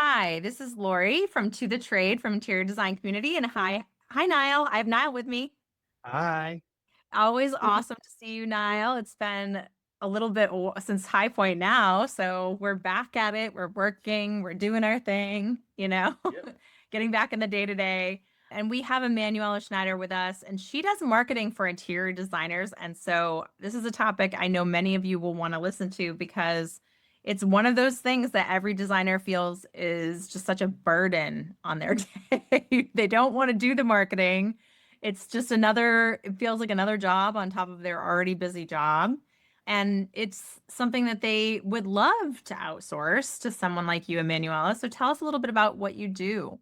Hi, this is Lori from To The Trade from Interior Design Community. And hi, Niall. I have Niall with me. Hi. Always awesome to see you, Niall. It's been a little bit since High Point now. So we're back at it. We're working, we're doing our thing, Yep. getting back in the day to day. And we have Emanuela Schneider with us, and she does marketing for interior designers. And so this is a topic I know many of you will want to listen to because it's one of those things that every designer feels is just such a burden on their day. They don't want to do the marketing. It's just it feels like another job on top of their already busy job. And it's something that they would love to outsource to someone like you, Emanuela. So tell us a little bit about what you do.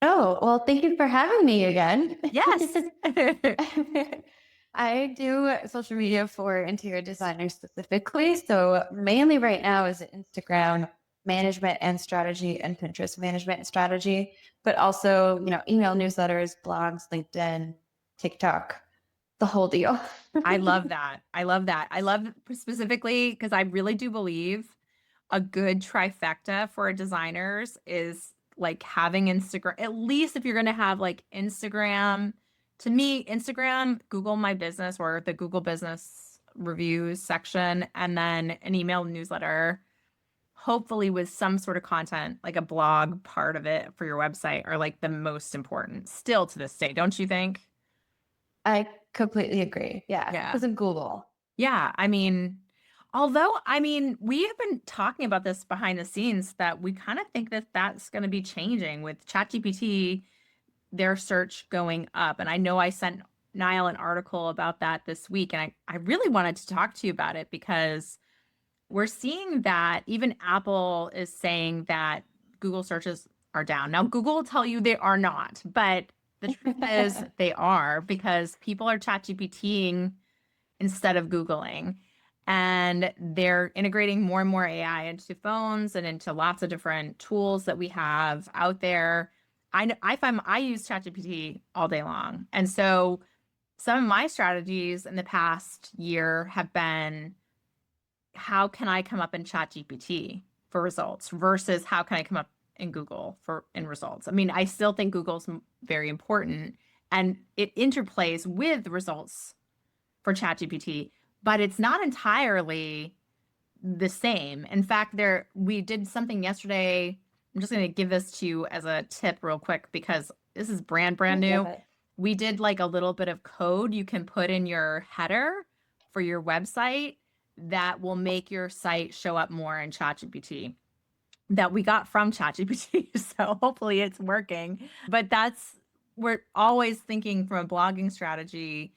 Oh, well, thank you for having me again. Yes. I do social media for interior designers specifically. So mainly right now is Instagram management and strategy and Pinterest management and strategy, but also, email newsletters, blogs, LinkedIn, TikTok, the whole deal. I love that. I love that. I love specifically because I really do believe a good trifecta for designers is like having Instagram, at least if you're going to have like Instagram. To me, Instagram, Google My Business or the Google Business reviews section, and then an email newsletter, hopefully with some sort of content, like a blog part of it for your website, are like the most important still to this day, don't you think? I completely agree. Yeah. Yeah. Because of Google. Yeah, we have been talking about this behind the scenes that we kind of think that that's going to be changing with ChatGPT, their search going up. And I know I sent Niall an article about that this week, and I really wanted to talk to you about it because we're seeing that even Apple is saying that Google searches are down. Now, Google will tell you they are not, but the truth is they are because people are ChatGPTing instead of Googling. And they're integrating more and more AI into phones and into lots of different tools that we have out there. I find I use ChatGPT all day long. And so some of my strategies in the past year have been how can I come up in ChatGPT for results versus how can I come up in Google for in results. I mean, I still think Google's very important and it interplays with results for ChatGPT, but it's not entirely the same. In fact, we did something yesterday. I'm just going to give this to you as a tip real quick because this is I brand love new. it. We did like a little bit of code you can put in your header for your website that will make your site show up more in ChatGPT that we got from ChatGPT. So hopefully it's working. But we're always thinking from a blogging strategy,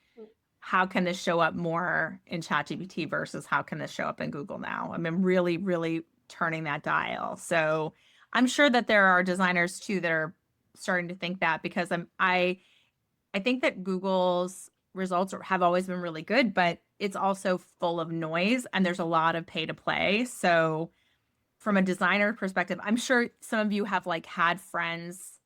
how can this show up more in ChatGPT versus how can this show up in Google now? I mean, really, really turning that dial. So I'm sure that there are designers too that are starting to think that because I think that Google's results have always been really good, but it's also full of noise and there's a lot of pay to play. So from a designer perspective, I'm sure some of you have like had friends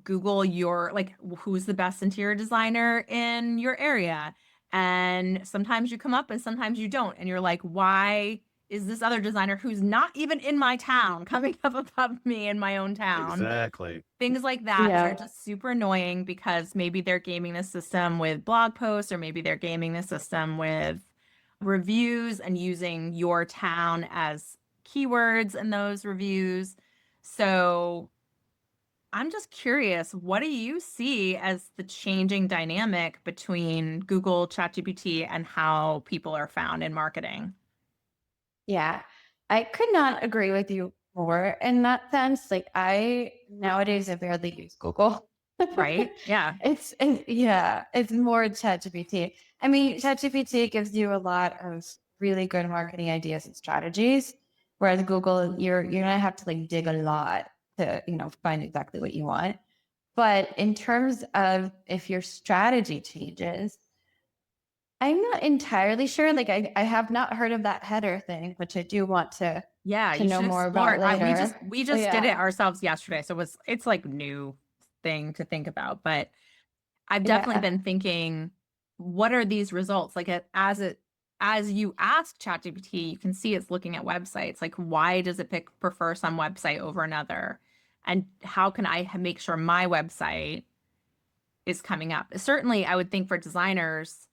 Google your like who's the best interior designer in your area. And sometimes you come up and sometimes you don't. And you're like, why is this other designer who's not even in my town coming up above me in my own town? Exactly. Things like that are Yeah. just super annoying because maybe they're gaming the system with blog posts or maybe they're gaming the system with reviews and using your town as keywords in those reviews. So I'm just curious, what do you see as the changing dynamic between Google, ChatGPT, and how people are found in marketing? Yeah, I could not agree with you more in that sense. Like I barely use Google. Right? Yeah. Yeah, it's more ChatGPT. I mean, ChatGPT gives you a lot of really good marketing ideas and strategies, whereas Google, you're gonna have to like dig a lot to find exactly what you want. But in terms of if your strategy changes, I'm not entirely sure. Like I have not heard of that header thing, which I do want Yeah, to you know should more explore about it. We just later. we But just did it yeah, ourselves yesterday, so it's like new thing to think about. But I've definitely yeah, been thinking, what are these results? Like as you ask ChatGPT, you can see it's looking at websites. Like, why does it prefer some website over another? And how can I make sure my website is coming up? Certainly, I would think for designers,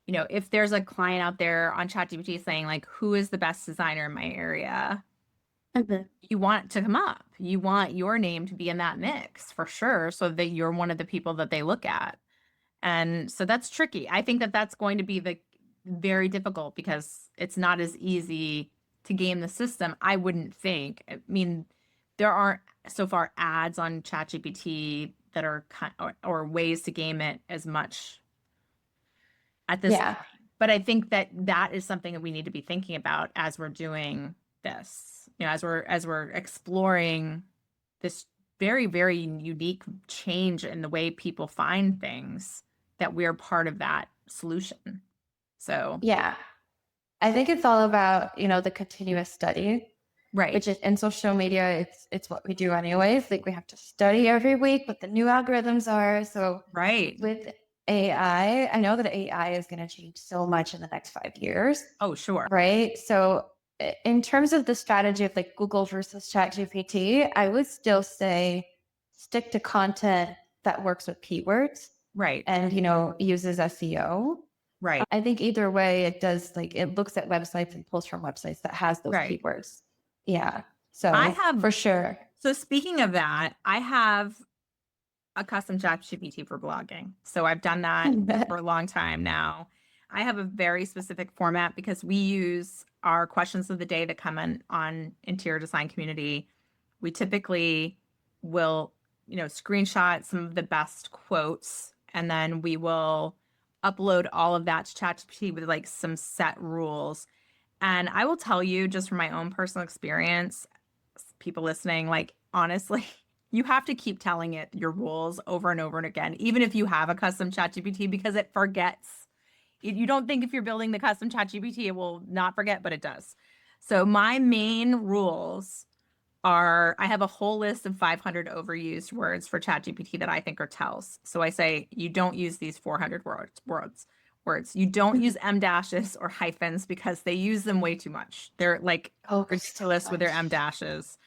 if there's a client out there on ChatGPT saying, like, who is the best designer in my area? You want it to come up. You want your name to be in that mix for sure, so that you're one of the people that they look at. And so that's tricky. I think that that's going to be very difficult because it's not as easy to game the system, I wouldn't think. I mean, there aren't so far ads on ChatGPT that are or ways to game it as much at this point. But I think that that is something that we need to be thinking about as we're doing this, as we're exploring this very, very unique change in the way people find things, that we're part of that solution. So yeah, I think it's all about, the continuous study, right. Which is in social media, it's what we do anyways. Like we have to study every week what the new algorithms are. So right. With AI, I know that AI is going to change so much in the next 5 years. Oh, sure. Right. So in terms of the strategy of like Google versus ChatGPT, I would still say stick to content that works with keywords. Right. And, uses SEO. Right. I think either way, it does it looks at websites and pulls from websites that has those keywords. Yeah. So I have, for sure. So speaking of that, I have a custom ChatGPT for blogging. So I've done that for a long time now. I have a very specific format because we use our questions of the day that come on Interior Design Community. We typically will, screenshot some of the best quotes, and then we will upload all of that to ChatGPT with like some set rules. And I will tell you, just from my own personal experience, people listening, like, honestly, you have to keep telling it your rules over and over and again, even if you have a custom ChatGPT, because it forgets. You don't think if you're building the custom ChatGPT, it will not forget, but it does. So my main rules are, I have a whole list of 500 overused words for ChatGPT that I think are tells. So I say, you don't use these 400 words. You don't use M dashes or hyphens because they use them way too much. They're like ridiculous with their M dashes.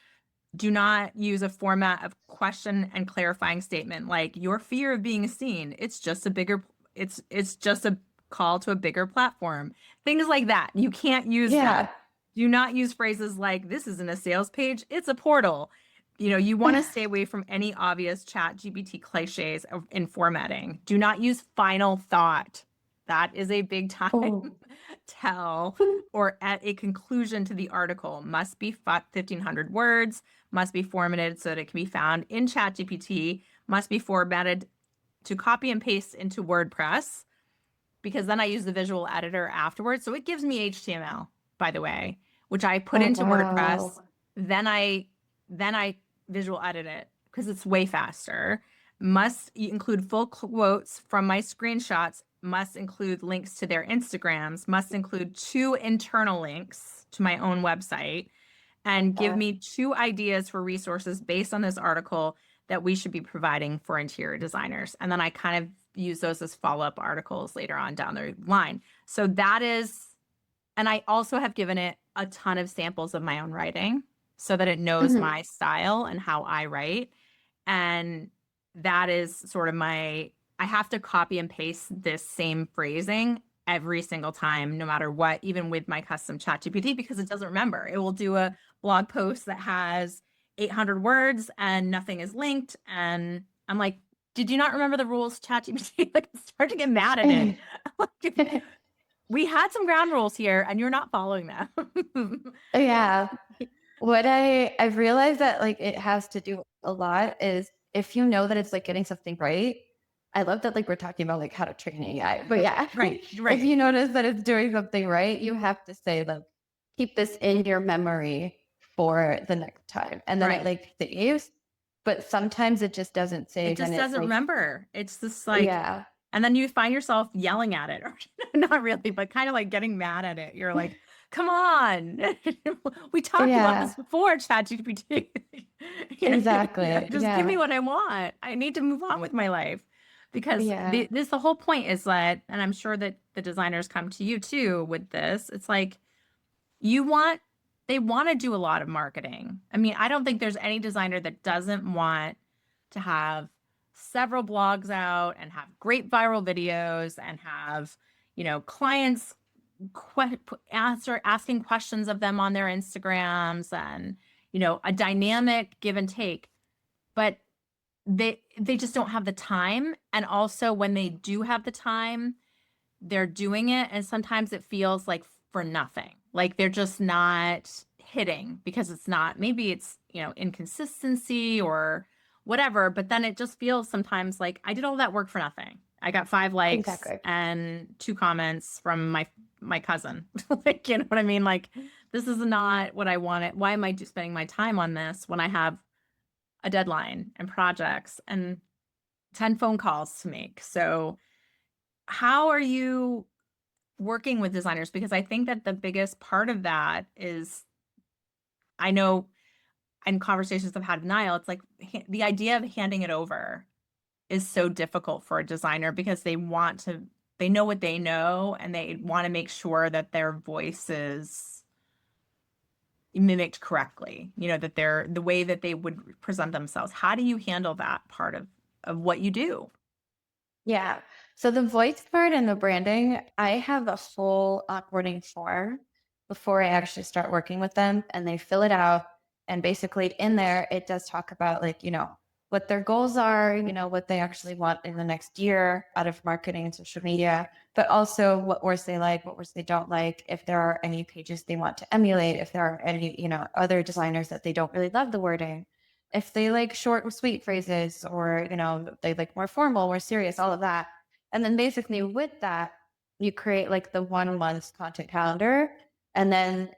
Do not use a format of question and clarifying statement like your fear of being seen. It's just a call to a bigger platform. Things like that. You can't use that. Do not use phrases like this isn't a sales page, it's a portal. You want to stay away from any obvious ChatGPT cliches in formatting. Do not use final thought. That is a big time tell. Or at a conclusion to the article. Must be 1,500 words, must be formatted so that it can be found in ChatGPT, must be formatted to copy and paste into WordPress, because then I use the visual editor afterwards. So it gives me HTML, by the way, which I put into WordPress. Then I visual edit it because it's way faster. Must include full quotes from my screenshots, must include links to their Instagrams, must include 2 internal links to my own website, and give me 2 ideas for resources based on this article that we should be providing for interior designers. And then I kind of use those as follow-up articles later on down the line. So that is, and I also have given it a ton of samples of my own writing so that it knows my style and how I write. And that is sort of I have to copy and paste this same phrasing every single time, no matter what, even with my custom ChatGPT, because it doesn't remember. It will do a blog post that has 800 words and nothing is linked. And I'm like, did you not remember the rules, ChatGPT? Like, I start to get mad at it. We had some ground rules here and you're not following them. Yeah. What I've realized that like it has to do a lot is if you know that it's like getting something right. I love that like we're talking about like how to train AI, but yeah, right. If you notice that it's doing something right, you have to say like keep this in your memory for the next time, and then it like saves. But sometimes it just doesn't save. It just doesn't remember. It's just like yeah. And then you find yourself yelling at it, or not really, but kind of like getting mad at it. You're like, come on. We talked about this before, ChatGPT. Exactly. Just give me what I want. I need to move on with my life. Because Yeah. the whole point is that, and I'm sure that the designers come to you too with this. It's like you want, they want to do a lot of marketing. I mean, I don't think there's any designer that doesn't want to have several blogs out and have great viral videos and have, clients asking questions of them on their Instagrams and, a dynamic give and take. But they just don't have the time. And also when they do have the time, they're doing it and sometimes it feels like for nothing. Like they're just not hitting because it's not, maybe it's, inconsistency or whatever, but then it just feels sometimes like I did all that work for nothing. I got 5 likes Exactly. and 2 comments from my cousin. Like, you know what I mean? Like this is not what I wanted. Why am I spending my time on this when I have a deadline and projects and 10 phone calls to make? So how are you working with designers? Because I think that the biggest part of that is, I know in conversations I've had with Niall, it's like the idea of handing it over is so difficult for a designer because they know what they know and they want to make sure that their voice is mimicked correctly, that they're the way that they would present themselves. How do you handle that part of what you do? Yeah. So the voice part and the branding, I have a full onboarding form before I actually start working with them, and they fill it out. And basically in there, it does talk about like, what their goals are, what they actually want in the next year out of marketing and social media, but also what words they like, what words they don't like, if there are any pages they want to emulate, if there are any, other designers that they don't really love the wording, if they like short or sweet phrases, or they like more formal, more serious, all of that. And then basically with that, you create like the 1 month content calendar. And then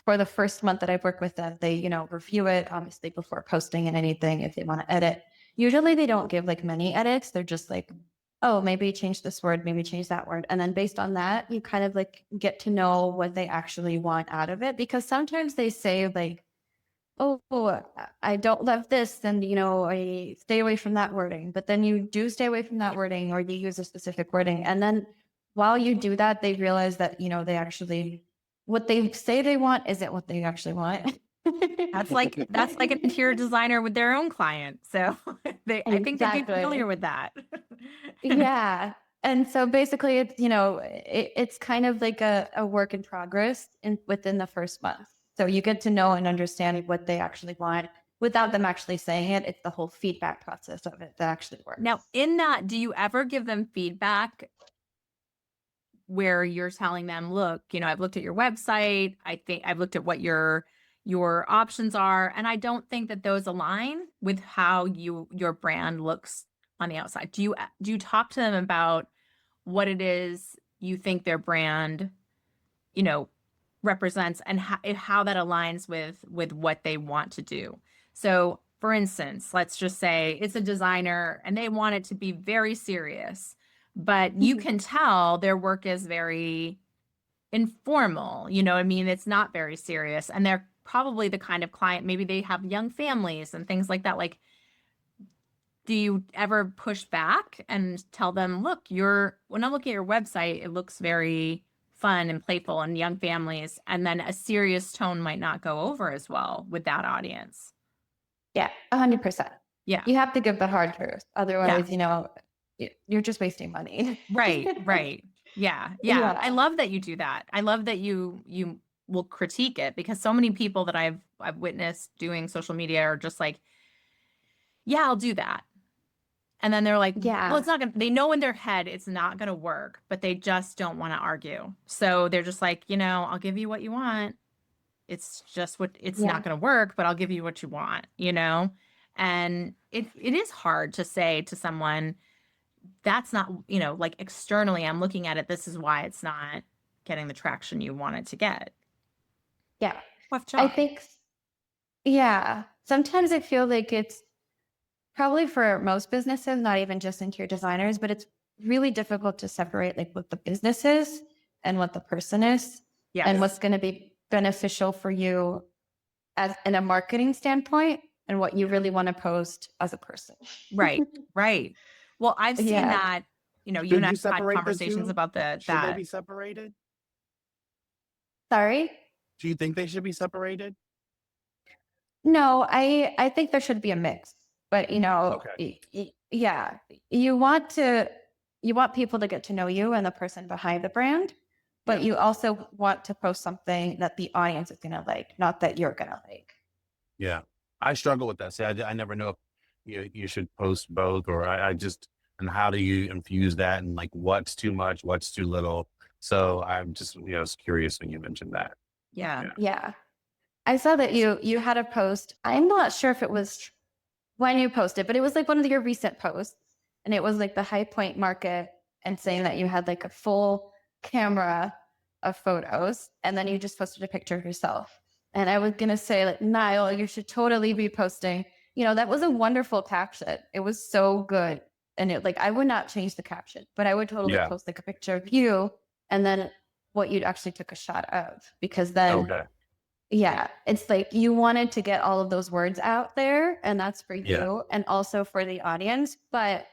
for the first month that I've worked with them, they review it obviously before posting and anything if they want to edit. Usually they don't give like many edits. They're just like, oh, maybe change this word, maybe change that word. And then based on that, you kind of like get to know what they actually want out of it, because sometimes they say like, oh, I don't love this, and I stay away from that wording. But then you do stay away from that wording, or you use a specific wording. And then while you do that, they realize that, they actually, what they say they want isn't what they actually want. That's like an interior designer with their own client. So I think they'd be Exactly. familiar with that. Yeah. And so basically it's, it's kind of like a work in progress within the first month. So you get to know and understand what they actually want without them actually saying it. It's the whole feedback process of it that actually works. Now, in that, do you ever give them feedback where you're telling them, look, I've looked at your website. I think I've looked at what your options are, and I don't think that those align with how your brand looks on the outside. Do you talk to them about what it is you think their brand, represents, and how that aligns with what they want to do? So, for instance, let's just say it's a designer and they want it to be very serious, but you can tell their work is very informal. You know what I mean? It's not very serious. And they're probably the kind of client, maybe they have young families and things like that. Like, do you ever push back and tell them, look, when I'm looking at your website, it looks very fun and playful and young families, and then a serious tone might not go over as well with that audience? Yeah, 100%. Yeah. You have to give the hard truth. Otherwise, you're just wasting money. Right. Yeah. Yeah. I love that you do that. I love that you will critique it, because so many people that I've witnessed doing social media are just like, yeah, I'll do that. And then they're like, Yeah. well, it's not gonna, they know in their head it's not gonna work, but they just don't want to argue. So they're just like, I'll give you what you want. It's just it's Yeah. not gonna work, but I'll give you what you want, And it is hard to say to someone, that's not, like externally, I'm looking at it, this is why it's not getting the traction you want it to get. Yeah. Tough I job. think, yeah. Sometimes I feel like it's probably for most businesses, not even just interior designers, but it's really difficult to separate like what the business is and what the person is, Yes. and what's going to be beneficial for you as in a marketing standpoint, and what you really want to post as a person. Right. Well, I've seen Yeah. that, you know, you Should and I you have had separate the conversations two? about Should they that. be separated? Sorry? Do you think they should be separated? No, I think there should be a mix. But Okay. yeah, you want people to get to know you and the person behind the brand, but Yeah. you also want to post something that the audience is gonna like, not that you're gonna like. Yeah. I struggle with that. See, I never know if you should post both, or I just, and how do you infuse that, and like what's too much, what's too little. So I'm just, was curious when you mentioned that. Yeah. Yeah. Yeah. I saw that you had a post. I'm not sure if it was when you posted, but it was like one of your recent posts. And it was like the High Point Market and saying that you had like a full camera of photos. And then you just posted a picture of yourself. And I was going to say, like, Niall, you should totally be posting. That was a wonderful caption. It was so good. And I would not change the caption, but I would totally Yeah. post like a picture of you and then what you'd actually took a shot of, because then Okay. yeah, it's like you wanted to get all of those words out there, and that's for Yeah. you and also for the audience, but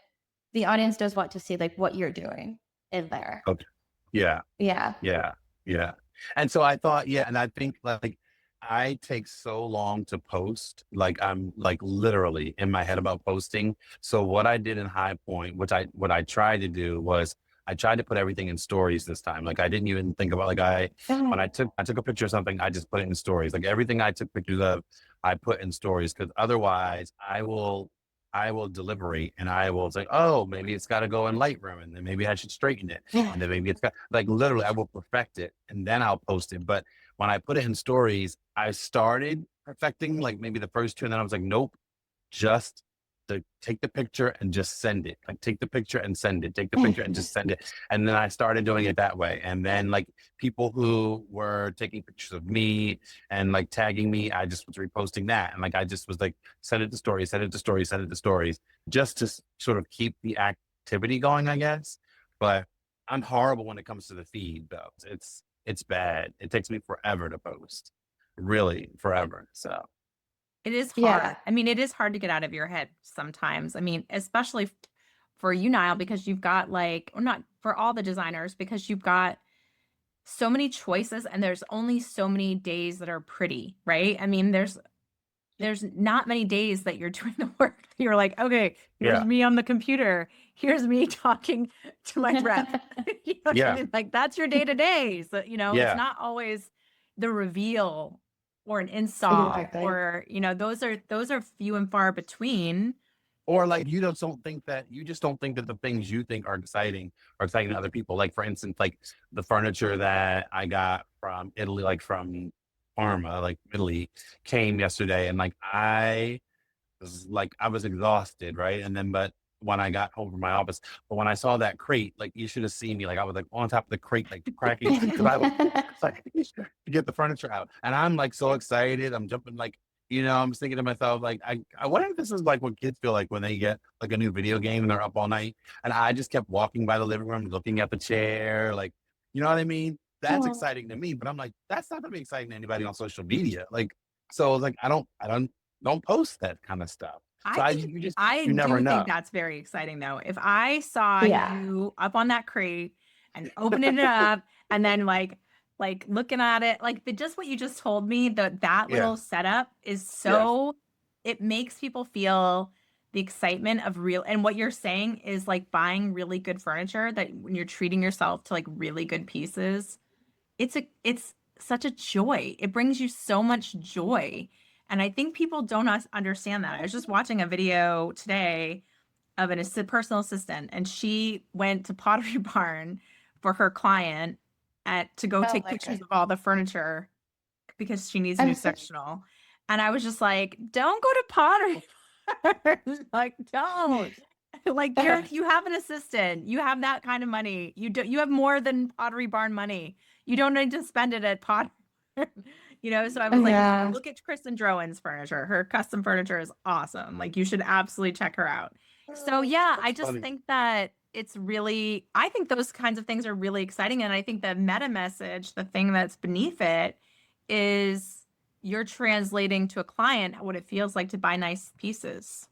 the audience does want to see like what you're doing in there. Okay. Yeah. Yeah. Yeah. Yeah. And so I thought, yeah, and I think like I take so long to post, like I'm like literally in my head about posting. So what I did in High Point, what I tried to do was I tried to put everything in stories this time. Like I didn't even think about, like when I took a picture of something, I just put it in stories. Like everything I took pictures of, I put in stories, because otherwise I will deliberate, and I will say, oh, maybe it's got to go in Lightroom, and then maybe I should straighten it. And then maybe it's got, like, literally I will perfect it and then I'll post it. But when I put it in stories, I started perfecting like maybe the first two, and then I was like, nope, just take the picture and just send it. Like take the picture and send it, take the picture and just send it. And then I started doing it that way. And then like people who were taking pictures of me and like tagging me, I just was reposting that. And like I just was like, send it to stories, send it to stories, send it to stories, just to sort of keep the activity going, I guess. But I'm horrible when it comes to the feed though. It's bad. It takes me forever to post. Really, forever. So It is Yeah. hard. I mean, it is hard to get out of your head sometimes. I mean, especially for you, Niall, because you've got like, or not for all the designers, because you've got so many choices and there's only so many days that are pretty, right? I mean, there's not many days that you're doing the work. You're like, okay, here's yeah. me on the computer. Here's me talking to my rep. You know what I Yeah. mean? Like that's your day to day. So, it's Yeah. not always the reveal or an install Exactly. or, those are few and far between. Or like you just don't think that the things you think are exciting to other people. Like for instance, like the furniture that I got from Italy, like from Parma, like Italy, came yesterday, and like I was exhausted, right? And then but when I got home from my office, but when I saw that crate, like you should have seen me, like I was like on top of the crate, like cracking, because I was like to get the furniture out, and I'm like so excited, I'm jumping, like I'm just thinking to myself, like I wonder if this is like what kids feel like when they get like a new video game and they're up all night. And I just kept walking by the living room, looking at the chair, like, you know what I mean? That's exciting to me, but I'm like, that's not gonna be exciting to anybody on social media. Like, so like I don't post that kind of stuff. So I you never do think know. that's very exciting though. If I saw Yeah. you up on that crate and opening it up and then like looking at it, like just what you just told me, that Yeah. little setup is Yeah. so it makes people feel the excitement of real, and what you're saying is like buying really good furniture, that when you're treating yourself to like really good pieces, it's such a joy. It brings you so much joy. And I think people don't understand that. I was just watching a video today of personal assistant, and she went to Pottery Barn for her client to go Oh take my pictures God. of all the furniture because she needs a new sectional. And I was just like, don't go to Pottery Barn. Like, don't. Like you have an assistant. You have that kind of money. You have more than Pottery Barn money. You don't need to spend it at Pottery. So I was like, Yeah. look at Kristen Drowan's furniture. Her custom furniture is awesome. Like you should absolutely check her out. So yeah, I That's just funny. think that I think those kinds of things are really exciting. And I think the meta message, the thing that's beneath it, is you're translating to a client what it feels like to buy nice pieces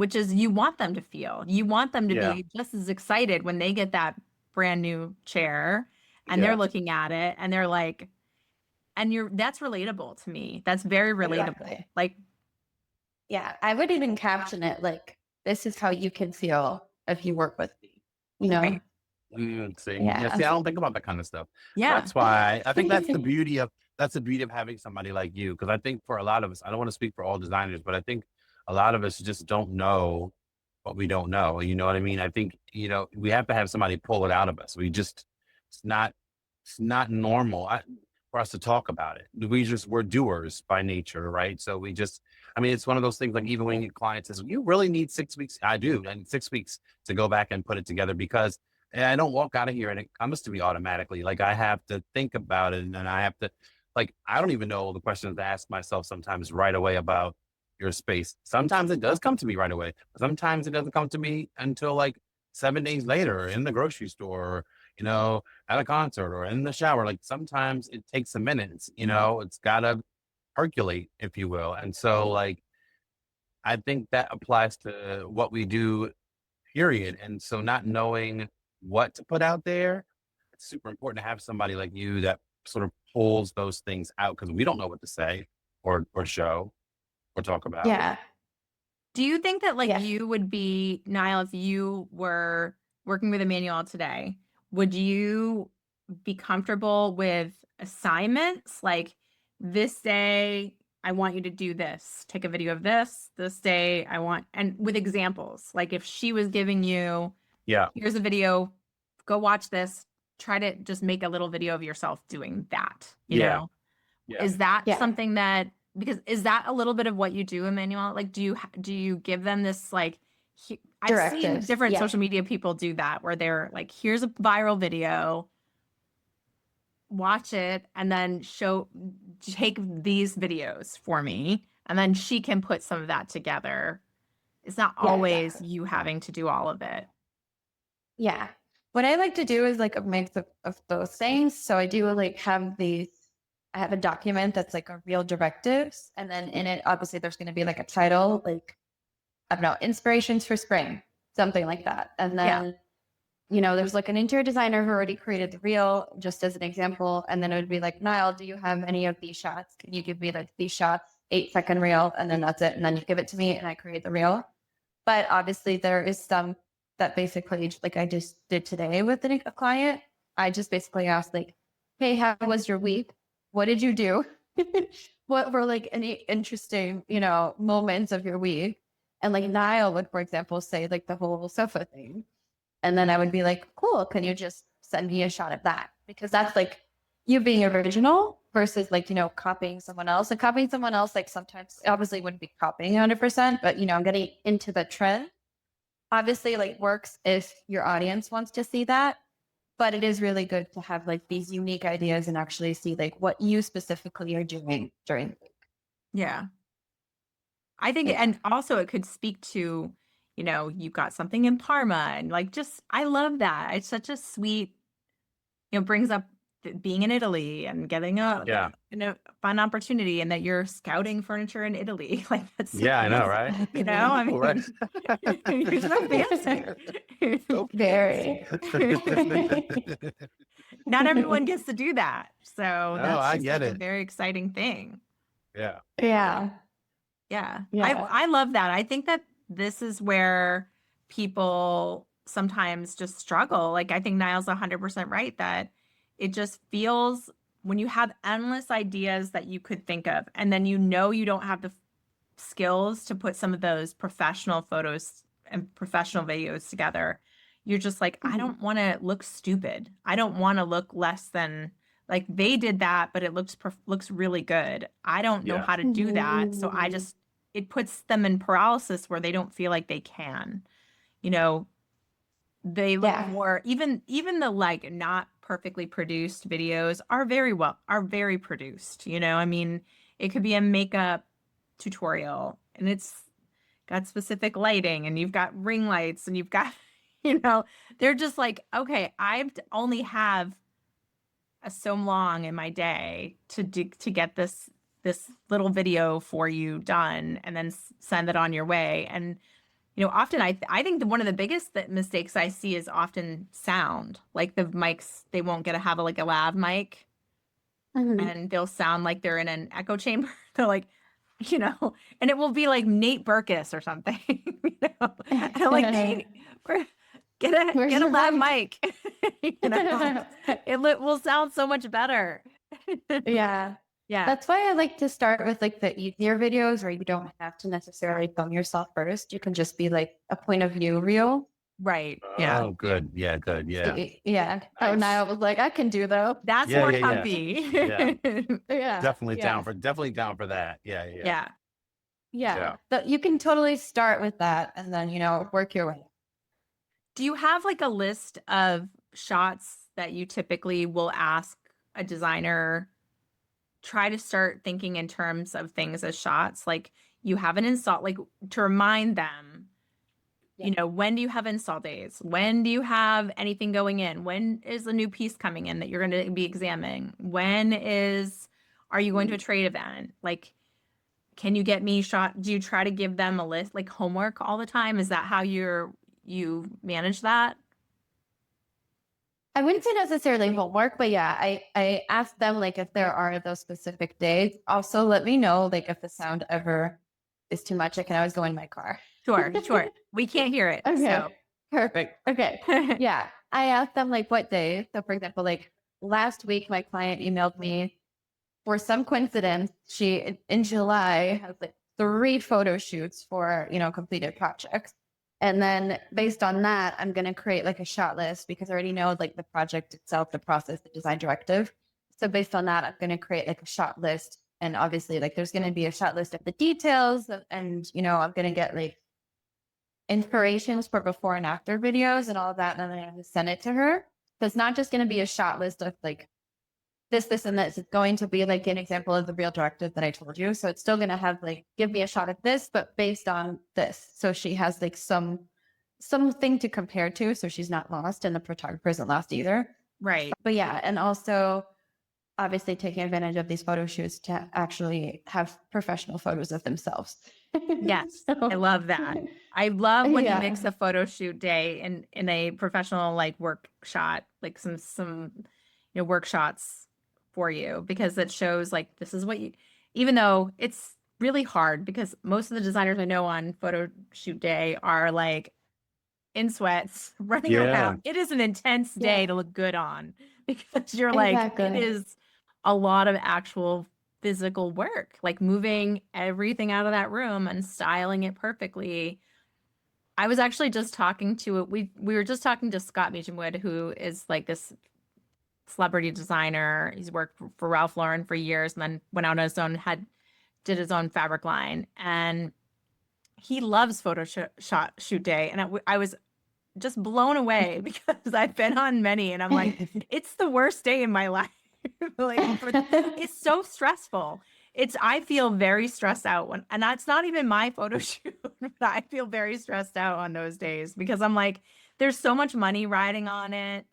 which is you want them to feel. You want them to Yeah. be just as excited when they get that brand new chair and they're Yeah. looking at it and they're like, and that's relatable to me. That's very relatable. Exactly. Like, Yeah, I would even caption it like, "This is how you can feel if you work with me." You know? right. See, Yeah. see, I don't think about that kind of stuff. Yeah. That's why I think that's the beauty of having somebody like you. Because I think for a lot of us, I don't want to speak for all designers, but I think a lot of us just don't know what we don't know. You know what I mean? I think, we have to have somebody pull it out of us. It's not, it's not normal for us to talk about it. We're doers by nature, right? So it's one of those things, like even when your client says, you really need 6 weeks. I do. I need 6 weeks to go back and put it together, because I don't walk out of here and it comes to me automatically. Like, I have to think about it, and then I have to, like, I don't even know the questions to ask myself sometimes right away about your space. Sometimes it does come to me right away. Sometimes it doesn't come to me until like 7 days later in the grocery store, or, at a concert or in the shower. Like, sometimes it takes a minute. It's gotta percolate, if you will. And so, like, I think that applies to what we do, period. And so, not knowing what to put out there, it's super important to have somebody like you that sort of pulls those things out, because we don't know what to say or show or talk about. Yeah. Do you think that like Yeah. you would be, Niall, if you were working with Emanuela today, would you be comfortable with assignments? Like, this day, I want you to do this, take a video of this day, and with examples. Like, if she was giving you, Yeah. here's a video, go watch this, try to just make a little video of yourself doing that, Yeah. Yeah. Is that Yeah. something that, because is that a little bit of what you do, Emmanuel? Like, do you give them this, like, I've seen Directives. different Yeah. social media people do that, where they're like, here's a viral video, watch it, and then take these videos for me, and then she can put some of that together. It's not Yeah, always exactly. you having to do all of it. Yeah. What I like to do is like a mix of both things. So I do like I have a document that's like a real directives. And then in it, obviously there's going to be like a title, like, I don't know, inspirations for spring, something like that. And then, there's like an interior designer who already created the reel, just as an example. And then it would be like, Niall, do you have any of these shots? Can you give me like these shots, 8-second reel? And then that's it. And then you give it to me and I create the reel. But obviously there is some that basically, like I just did today with a client. I just basically asked like, hey, how was your week? What did you do? What were like any interesting, moments of your week? And like Niall would, for example, say like the whole sofa thing. And then I would be like, cool, can you just send me a shot of that? Because that's like you being original versus like, copying someone else. And copying someone else, like sometimes obviously wouldn't be copying 100%, but, I'm getting into the trend. Obviously, like works if your audience wants to see that. But it is really good to have like these unique ideas and actually see like what you specifically are doing during the week. Yeah. I think, Yeah. and also it could speak to, you've got something in Parma, and like, I love that. It's such a sweet, brings up being in Italy and getting Yeah. fun opportunity, and that you're scouting furniture in Italy. Like, that's so Yeah, I know, fancy, right? I mean, Right. you're so fancy. So Very. Not everyone gets to do that. So No, that's I just get like a it. very exciting thing. Yeah. Yeah. Yeah. Yeah. I love that. I think that this is where people sometimes just struggle. Like, I think Niall's 100% right that it just feels, when you have endless ideas that you could think of, and then you don't have the skills to put some of those professional photos and professional videos together, you're just like, I don't want to look stupid. I don't want to look less than, like, they did that, but it looks really good. I don't know Yeah. how to do that. So it puts them in paralysis where they don't feel like they can. They look Yeah. more, even the like not perfectly produced videos are very produced. I mean, it could be a makeup tutorial and it's got specific lighting and you've got ring lights and you've got, they're just like, okay, only have so long in my day to get this little video for you done, and then send it on your way. And often I think one of the biggest mistakes I see is often sound. Like the mics, they won't get to have like a lav mic, Mhm. and they'll sound like they're in an echo chamber. They're like, and it will be like Nate Berkus or something, And I'm like, Nate, Where's get a your lav mic? mic, will sound so much better. Yeah. Yeah, That's why I like to start with like the easier videos where you don't have to necessarily film yourself first. You can just be like a point of view reel. right. Yeah, Oh, good. Yeah, good. Yeah. Yeah. Oh, Nice. Niall was like, I can do though. that's Yeah, more yeah, yeah. comfy. Yeah. Yeah. Definitely down for that. Yeah, yeah, Yeah. Yeah. yeah. But you can totally start with that and then, work your way. Do you have like a list of shots that you typically will ask a designer? Try to start thinking in terms of things as shots. Like you have an install, like to remind them, Yeah. when do you have install days? When do you have anything going in? When is a new piece coming in that you're going to be examining? Are you going to a trade event? Like, can you get me shot? Do you try to give them a list, like homework all the time? Is that how you manage that? I wouldn't say necessarily homework, but yeah, I asked them like if there are those specific days. Also, let me know like if the sound ever is too much. I can always go in my car. Sure, sure. We can't hear it. Okay. So Perfect. Okay. Yeah. I asked them like what day. So for example, like last week my client emailed me for some coincidence, she in July has like 3 photo shoots for, completed projects. And then based on that, I'm going to create like a shot list because I already know like the project itself, the process, the design directive. So based on that, I'm going to create like a shot list. And obviously like there's going to be a shot list of the details and, I'm going to get like inspirations for before and after videos and all of that. And then I'm going to send it to her. So it's not just going to be a shot list of like this, and this. It's going to be like an example of the real directive that I told you. So it's still going to have like, give me a shot at this, but based on this. So she has like something to compare to. So she's not lost and the photographer isn't lost either. right. But yeah. And also obviously taking advantage of these photo shoots to actually have professional photos of themselves. Yes, So, I love that. I love when you yeah. mix a photo shoot day in a professional like work shot, like some work shots for you because it shows like this is what you even though it's really hard because most of the designers I know on photo shoot day are like in sweats, running Yeah. around. It is an intense day Yeah. to look good on because you're like, it Exactly. is a lot of actual physical work, like moving everything out of that room and styling it perfectly. I was actually just talking to we were just talking to Scott Meachamwood, who is like this celebrity designer. He's worked for Ralph Lauren for years and then went out on his own, did his own fabric line. And he loves photo shoot day. And I was just blown away because I've been on many and I'm like, it's the worst day in my life. It's so stressful. I feel very stressed out and that's not even my photo shoot, but I feel very stressed out on those days because I'm like, there's so much money riding on it.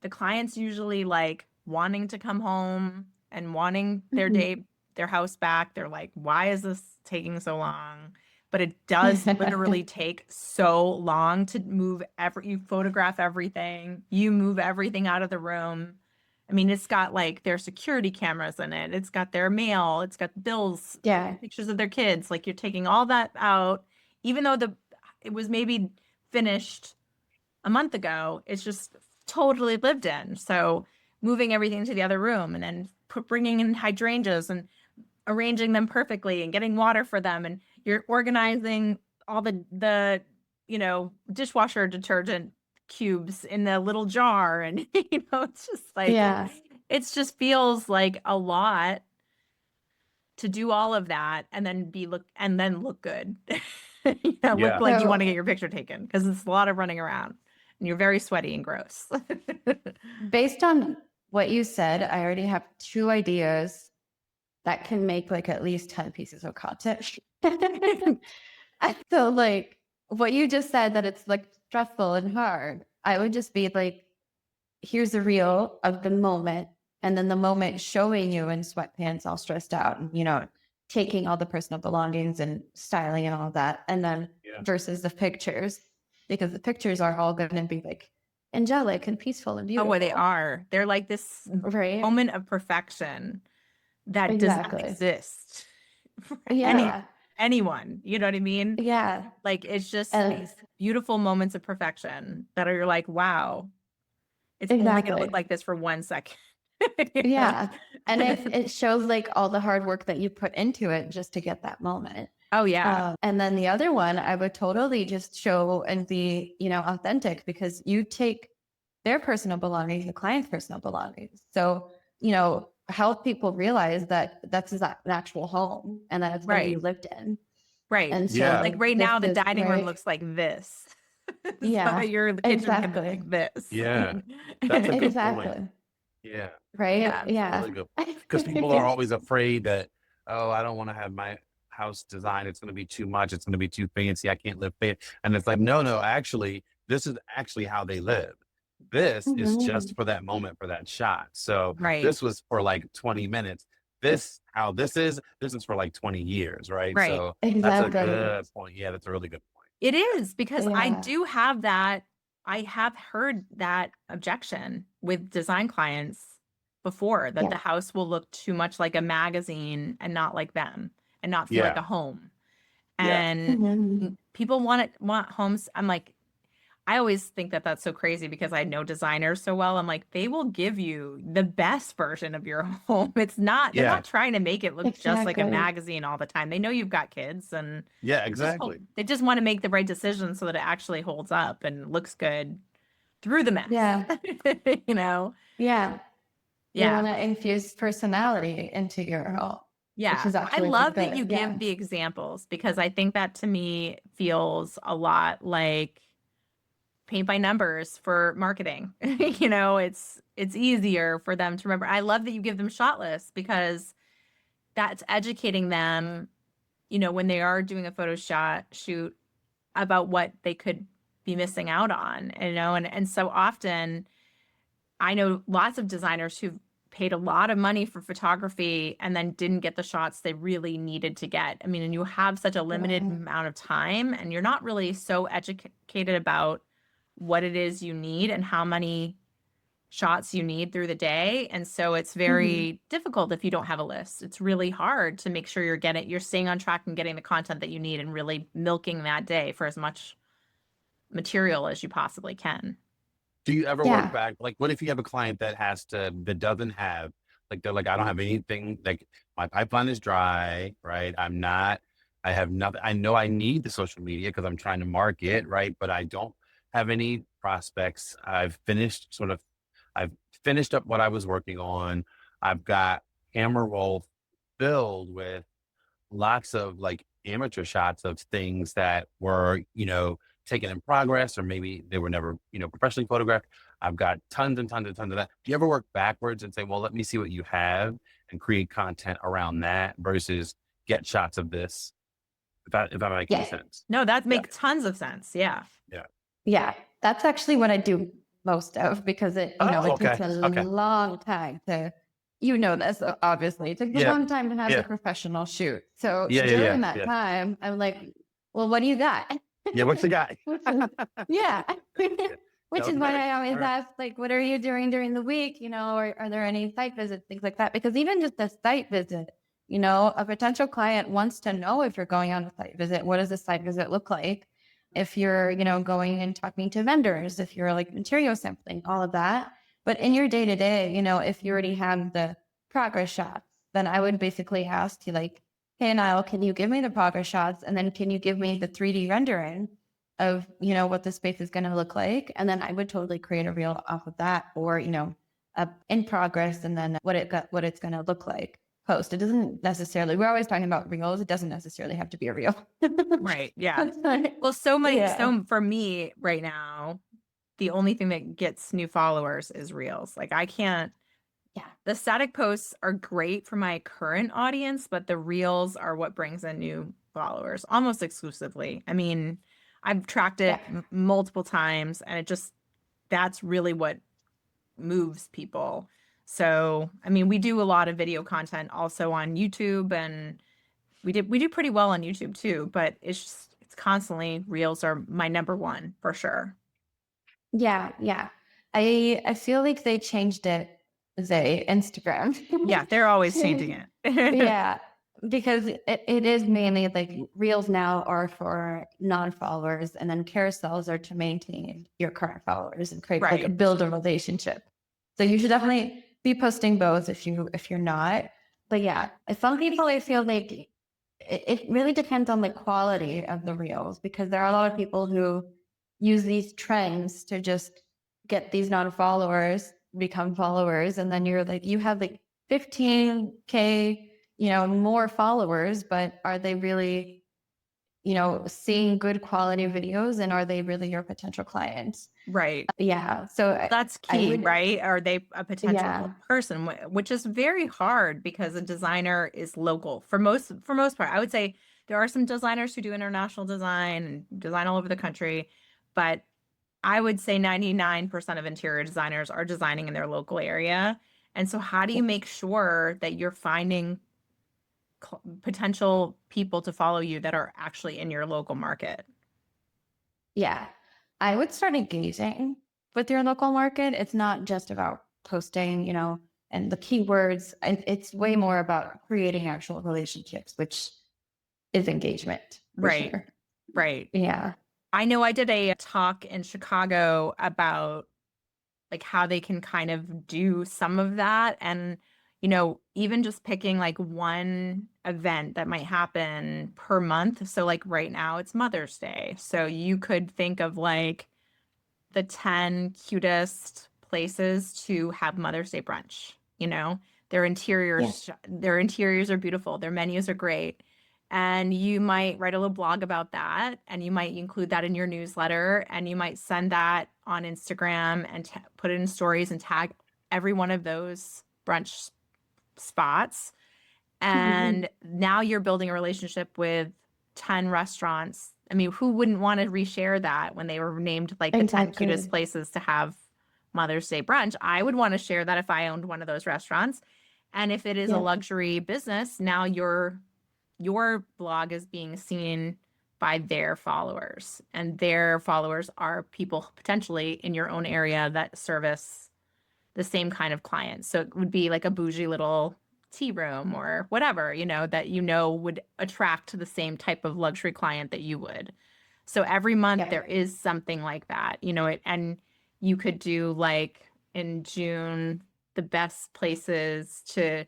The client's usually like wanting to come home and wanting their house back. They're like, why is this taking so long? But it does literally take so long to you photograph everything, you move everything out of the room. I mean, it's got like their security cameras in it. It's got their mail. It's got bills, Yeah. pictures of their kids. Like you're taking all that out, even though it was maybe finished a month ago. It's just totally lived in. So moving everything to the other room and then bringing in hydrangeas and arranging them perfectly and getting water for them and you're organizing all the dishwasher detergent cubes in the little jar and it's just like Yeah. it just feels like a lot to do all of that and then look good. Look Yeah. like you want to So get your picture taken because it's a lot of running around and you're very sweaty and gross. based on what you said, I already have 2 ideas that can make like at least 10 pieces of content. So like what you just said that it's like stressful and hard, I would just be like, here's a reel of the moment and then the moment showing you in sweatpants all stressed out and taking all the personal belongings and styling and all of that, and then Yeah. versus the pictures, because the pictures are all going to be like angelic and peaceful and Oh, beautiful. well, they are. They're like this Right. moment of perfection that does not Exactly. exist for Yeah. anyone. You know what I mean? Yeah. Like it's just And these beautiful moments of perfection that are like, wow, it's only going to look exactly. like this for 1 second. You know? Yeah. And it shows like all the hard work that you put into it just to get that moment. Oh yeah. And then the other one, I would totally just show and be, authentic, because you take their personal belongings, the client's personal belongings. So, help people realize that that's an actual home and that it's going to be Right. lived in. Right. And so Yeah. Like right this now, the is dining room right. looks like this. Yeah, So your kitchen can look exactly. like this. Yeah. That's a good point. Exactly. Yeah. Right. Yeah. That's a Yeah. really good, because people are always afraid that, oh, I don't want to have my house designed. It's going to be too much. It's going to be too fancy. I can't live fancy. And it's like, no, actually, this is actually how they live. This is just Mhm. for that moment, for that shot. So Right. this was for like 20 minutes. How this is for like 20 years, right? Right. So that's a Exactly. good point. Yeah, that's a really good point. It is, because I Yeah. do have that. I have heard that objection with design clients before, that Yeah. the house will look too much like a magazine and not like them and not feel like Yeah. a home. Yeah. And Mhm. people want homes. I'm like, I always think that that's so crazy because I know designers so well. I'm like, they will give you the best version of your home. They're Yeah. not trying to make it look just like a Exactly. magazine all the time. They know you've got kids and Yeah, just exactly. they just want to make the right decision so that it actually holds up and looks good through the mess. Yeah. You know? Yeah. You Yeah. want to infuse personality into your home, which Yeah. is I actually love that good. you Yeah. give the examples, because I think that to me feels a lot like paint by numbers for marketing. It's easier for them to remember. I love that you give them shot lists, because that's educating them, when they are doing a photo shoot, about what they could be missing out on, and so often I know lots of designers who've paid a lot of money for photography and then didn't get the shots they really needed to get. I mean, and you have such a limited Yeah. amount of time, and you're not really so educated about what it is you need and how many shots you need through the day. And so it's Mhm. very difficult if you don't have a list. It's really hard to make sure you're staying on track and getting the content that you need and really milking that day for as much material as you possibly can. Do you ever work Yeah. back? Like, what if you have a client that doesn't have, like, they're like, I don't have anything, like, my pipeline is dry, right? I have nothing. I know I need the social media because I'm trying to market, right? But I don't have any prospects. I've finished up what I was working on. I've got camera roll filled with lots of like amateur shots of things that were, taken in progress, or maybe they were never, professionally photographed. I've got tons and tons and tons of that. Do you ever work backwards and say, well, let me see what you have and create content around that versus get shots of this? If that makes any Yeah. sense. No, that Yeah. makes tons of sense. Yeah. Yeah. Yeah. That's actually what I do most of, because it Oh, takes okay. a Okay. long time to, this, obviously. It takes a Yeah. long time to have the Yeah. professional shoot. So Yeah. during that Yeah. time, I'm like, well, what do you got? Yeah. What's the guy? Which is, yeah. Which is why Okay. I always All right. ask, like, what are you doing during the week? Or are there any site visits, things like that? Because even just a site visit, a potential client wants to know, if you're going on a site visit, what does the site visit look like? If you're, going and talking to vendors, if you're like material sampling, all of that. But in your day to day, if you already have the progress shots, then I would basically ask you, like, hey, Niall, can you give me the progress shots? And then can you give me the 3D rendering of, what the space is going to look like? And then I would totally create a reel off of that, or, in progress, and then what it's going to look like post. It doesn't necessarily, we're always talking about reels. It doesn't necessarily have to be a reel. Right. Yeah. That's right. Well, Yeah. so for me right now, the only thing that gets new followers is reels. Like I can't, Yeah. the static posts are great for my current audience, but the reels are what brings in new followers almost exclusively. I mean, I've tracked it Yeah. multiple times, and that's really what moves people. So, I mean, we do a lot of video content also on YouTube, and We do pretty well on YouTube too, but it's constantly reels are my number one for sure. Yeah, yeah. I feel like they changed it, Instagram. Yeah, they're always changing it. Yeah, because it is mainly like reels now are for non-followers, and then carousels are to maintain your current followers and create like a Right. build a relationship. So you should definitely be posting both if you're not. But yeah, some people I feel like it really depends on the quality of the reels, because there are a lot of people who use these trends to just get these non-followers become followers, and then you're like you have like 15K, more followers, but are they really, seeing good quality videos, and are they really your potential clients? Right. Yeah. So That's I key, would, right? Are they a potential yeah, person, which is very hard because a designer is local for most part. I would say there are some designers who do international design and design all over the country, but I would say 99% of interior designers are designing in their local area. And so how do you make sure that you're finding potential people to follow you that are actually in your local market? yeah. I would start engaging with your local market. It's not just about posting, and the keywords. It's way more about creating actual relationships, which is engagement for Right. sure. Right. Yeah. I know I did a talk in Chicago about like how they can kind of do some of that. And, even just picking like one event that might happen per month. So, like right now, it's Mother's Day. So, you could think of like the 10 cutest places to have Mother's Day brunch, Yeah. their interiors are beautiful, their menus are great. And you might write a little blog about that, and you might include that in your newsletter, and you might send that on Instagram and put it in stories and tag every one of those brunch spots. And now you're building a relationship with 10 restaurants. I mean, who wouldn't want to reshare that when they were named like the 10 cutest Exactly. places to have Mother's Day brunch? I would want to share that if I owned one of those restaurants. And if it is a Yeah. luxury business, now your blog is being seen by their followers, and their followers are people potentially in your own area that service the same kind of clients. So it would be like a bougie little tea room or whatever, that would attract the same type of luxury client that you would. So every month Yeah. there is something like that, and you could do like in June, the best places to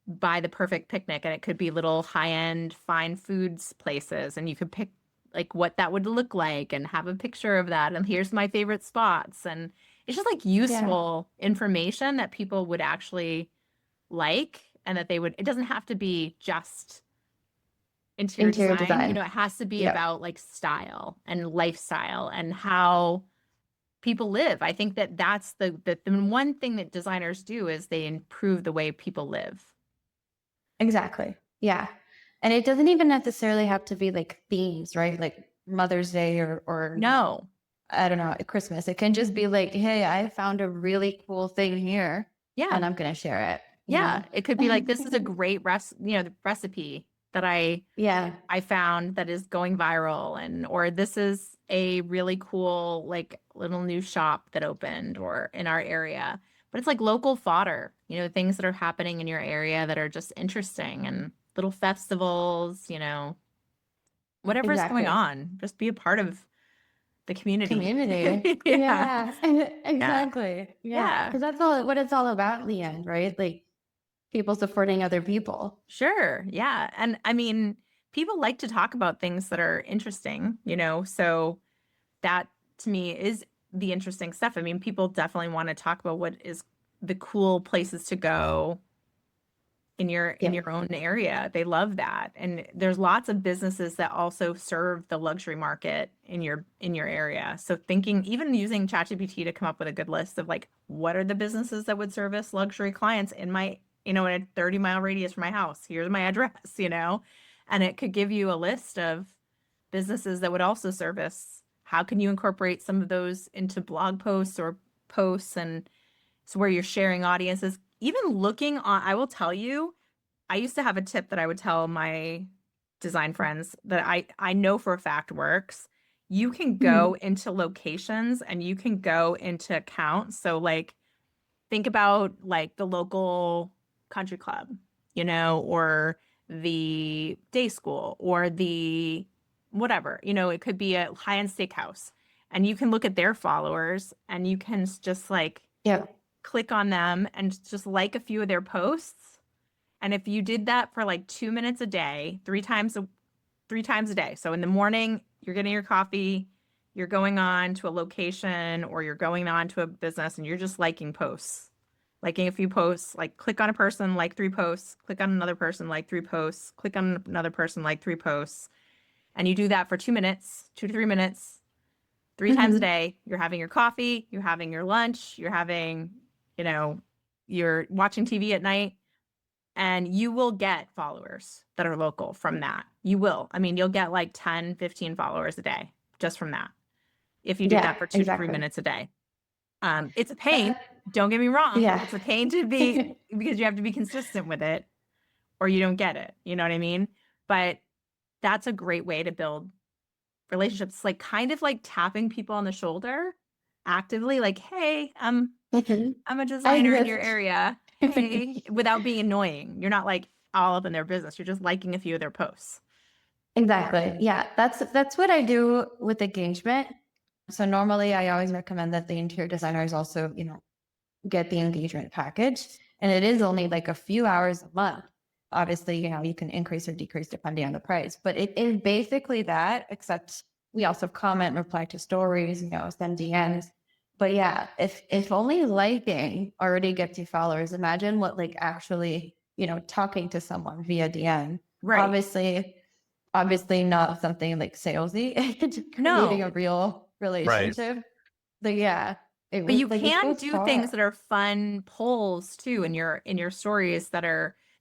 buy the perfect picnic, and it could be little high-end fine foods places, and you could pick like what that would look like and have a picture of that, and here's my favorite spots, and it's just like Yeah. useful information that people would actually like, and that it doesn't have to be just interior Interior design, design. it has to be Yep. about like style and lifestyle and how people live. I think that that's the one thing that designers do is they improve the way people live. Exactly. Yeah. And it doesn't even necessarily have to be like themes, right? Like Mother's Day or No. I don't know, Christmas. It can just be like, hey, I found a really cool thing here Yeah. and I'm gonna share it, Yeah. It could be like, this is a great the recipe that Yeah. I found that is going viral, or this is a really cool like little new shop that opened or in our area. But it's like local fodder, things that are happening in your area that are just interesting, and little festivals, whatever's going Exactly. on, just be a part of the community. Community. Yeah. Yeah. Yeah. Exactly. Yeah. Yeah. Because that's all what it's all about in the end, right? Like people supporting other people. Sure. Yeah. And I mean, people like to talk about things that are interesting, so that to me is the interesting stuff. I mean, people definitely want to talk about what is the cool places to go in Yeah. your own area. They love that. And there's lots of businesses that also serve the luxury market in your area. So thinking, even using ChatGPT to come up with a good list of like, what are the businesses that would service luxury clients in my, in a 30-mile radius from my house? Here's my address, and it could give you a list of businesses that would also service. How can you incorporate some of those into blog posts or posts, and so where you're sharing audiences, even looking on, I will tell you, I used to have a tip that I would tell my design friends that I know for a fact works. You can go into locations and you can go into accounts. So like think about like the local country club, you know, or the day school or the whatever, you know, it could be a high-end steakhouse. And you can look at their followers and you can just like Yeah. click on them and just like a few of their posts. And if you did that for like 2 minutes a day, 3 times a day. So in the morning, you're getting your coffee, you're going on to a location or you're going on to a business and you're just liking posts, liking a few posts, like click on a person, like 3 posts, click on another person, like 3 posts, click on another person, like 3 posts. And you do that for 2 minutes, 2 to 3 minutes, 3 times a day. You're having your coffee, you're having your lunch, you're having, you know, you're watching TV at night and you will get followers that are local from that. You will. I mean, you'll get like 10, 15 followers a day just from that if you did Yeah, that for 2 to 3 exactly. minutes a day. It's a pain. Don't get me wrong. Yeah. It's a pain to be because you have to be consistent with it or you don't get it. You know what I mean? But that's a great way to build relationships, like kind of like tapping people on the shoulder actively, like, hey, I'm a I designer in your exist. area. Hey, without being annoying. You're not like all up in their business. You're just liking a few of their posts. Exactly. Yeah, that's what I do with engagement. So normally I always recommend that the interior designers also, get the engagement package. And it is only like a few hours a month. Obviously, you can increase or decrease depending on the price, but it is basically that, except we also comment, reply to stories, send DMs. But yeah, if only liking already gets you followers, imagine what like actually, talking to someone via DM. Right. Obviously not something like salesy, it's creating a No, real relationship. But yeah, but you it can goes do things far. that are fun polls too in your stories that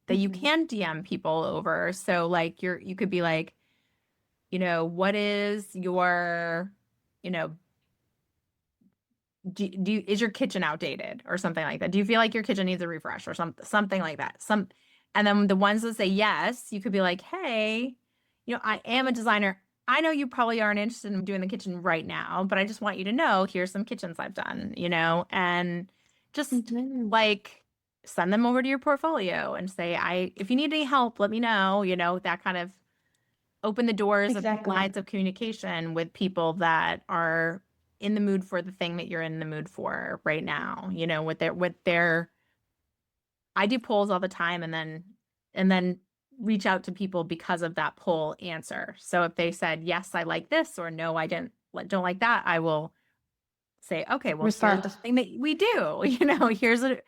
you Mhm. can DM people over. So like you could be like, what is your, you know, is your kitchen outdated or something like that? Do you feel like your kitchen needs a refresh or something like that? And then the ones that say yes, you could be like, hey, I am a designer. I know you probably aren't interested in doing the kitchen right now, but I just want you to know here's some kitchens I've done, and just Mhm. like send them over to your portfolio and say, if you need any help, let me know, that kind of open the doors of Exactly. lines of communication with people that are in the mood for the thing that you're in the mood for right now, with their I do polls all the time and then reach out to people because of that poll answer. So if they said yes, I like this, or no, I don't like that, I will say, okay, well, here's the Respond. thing that we do. Here's a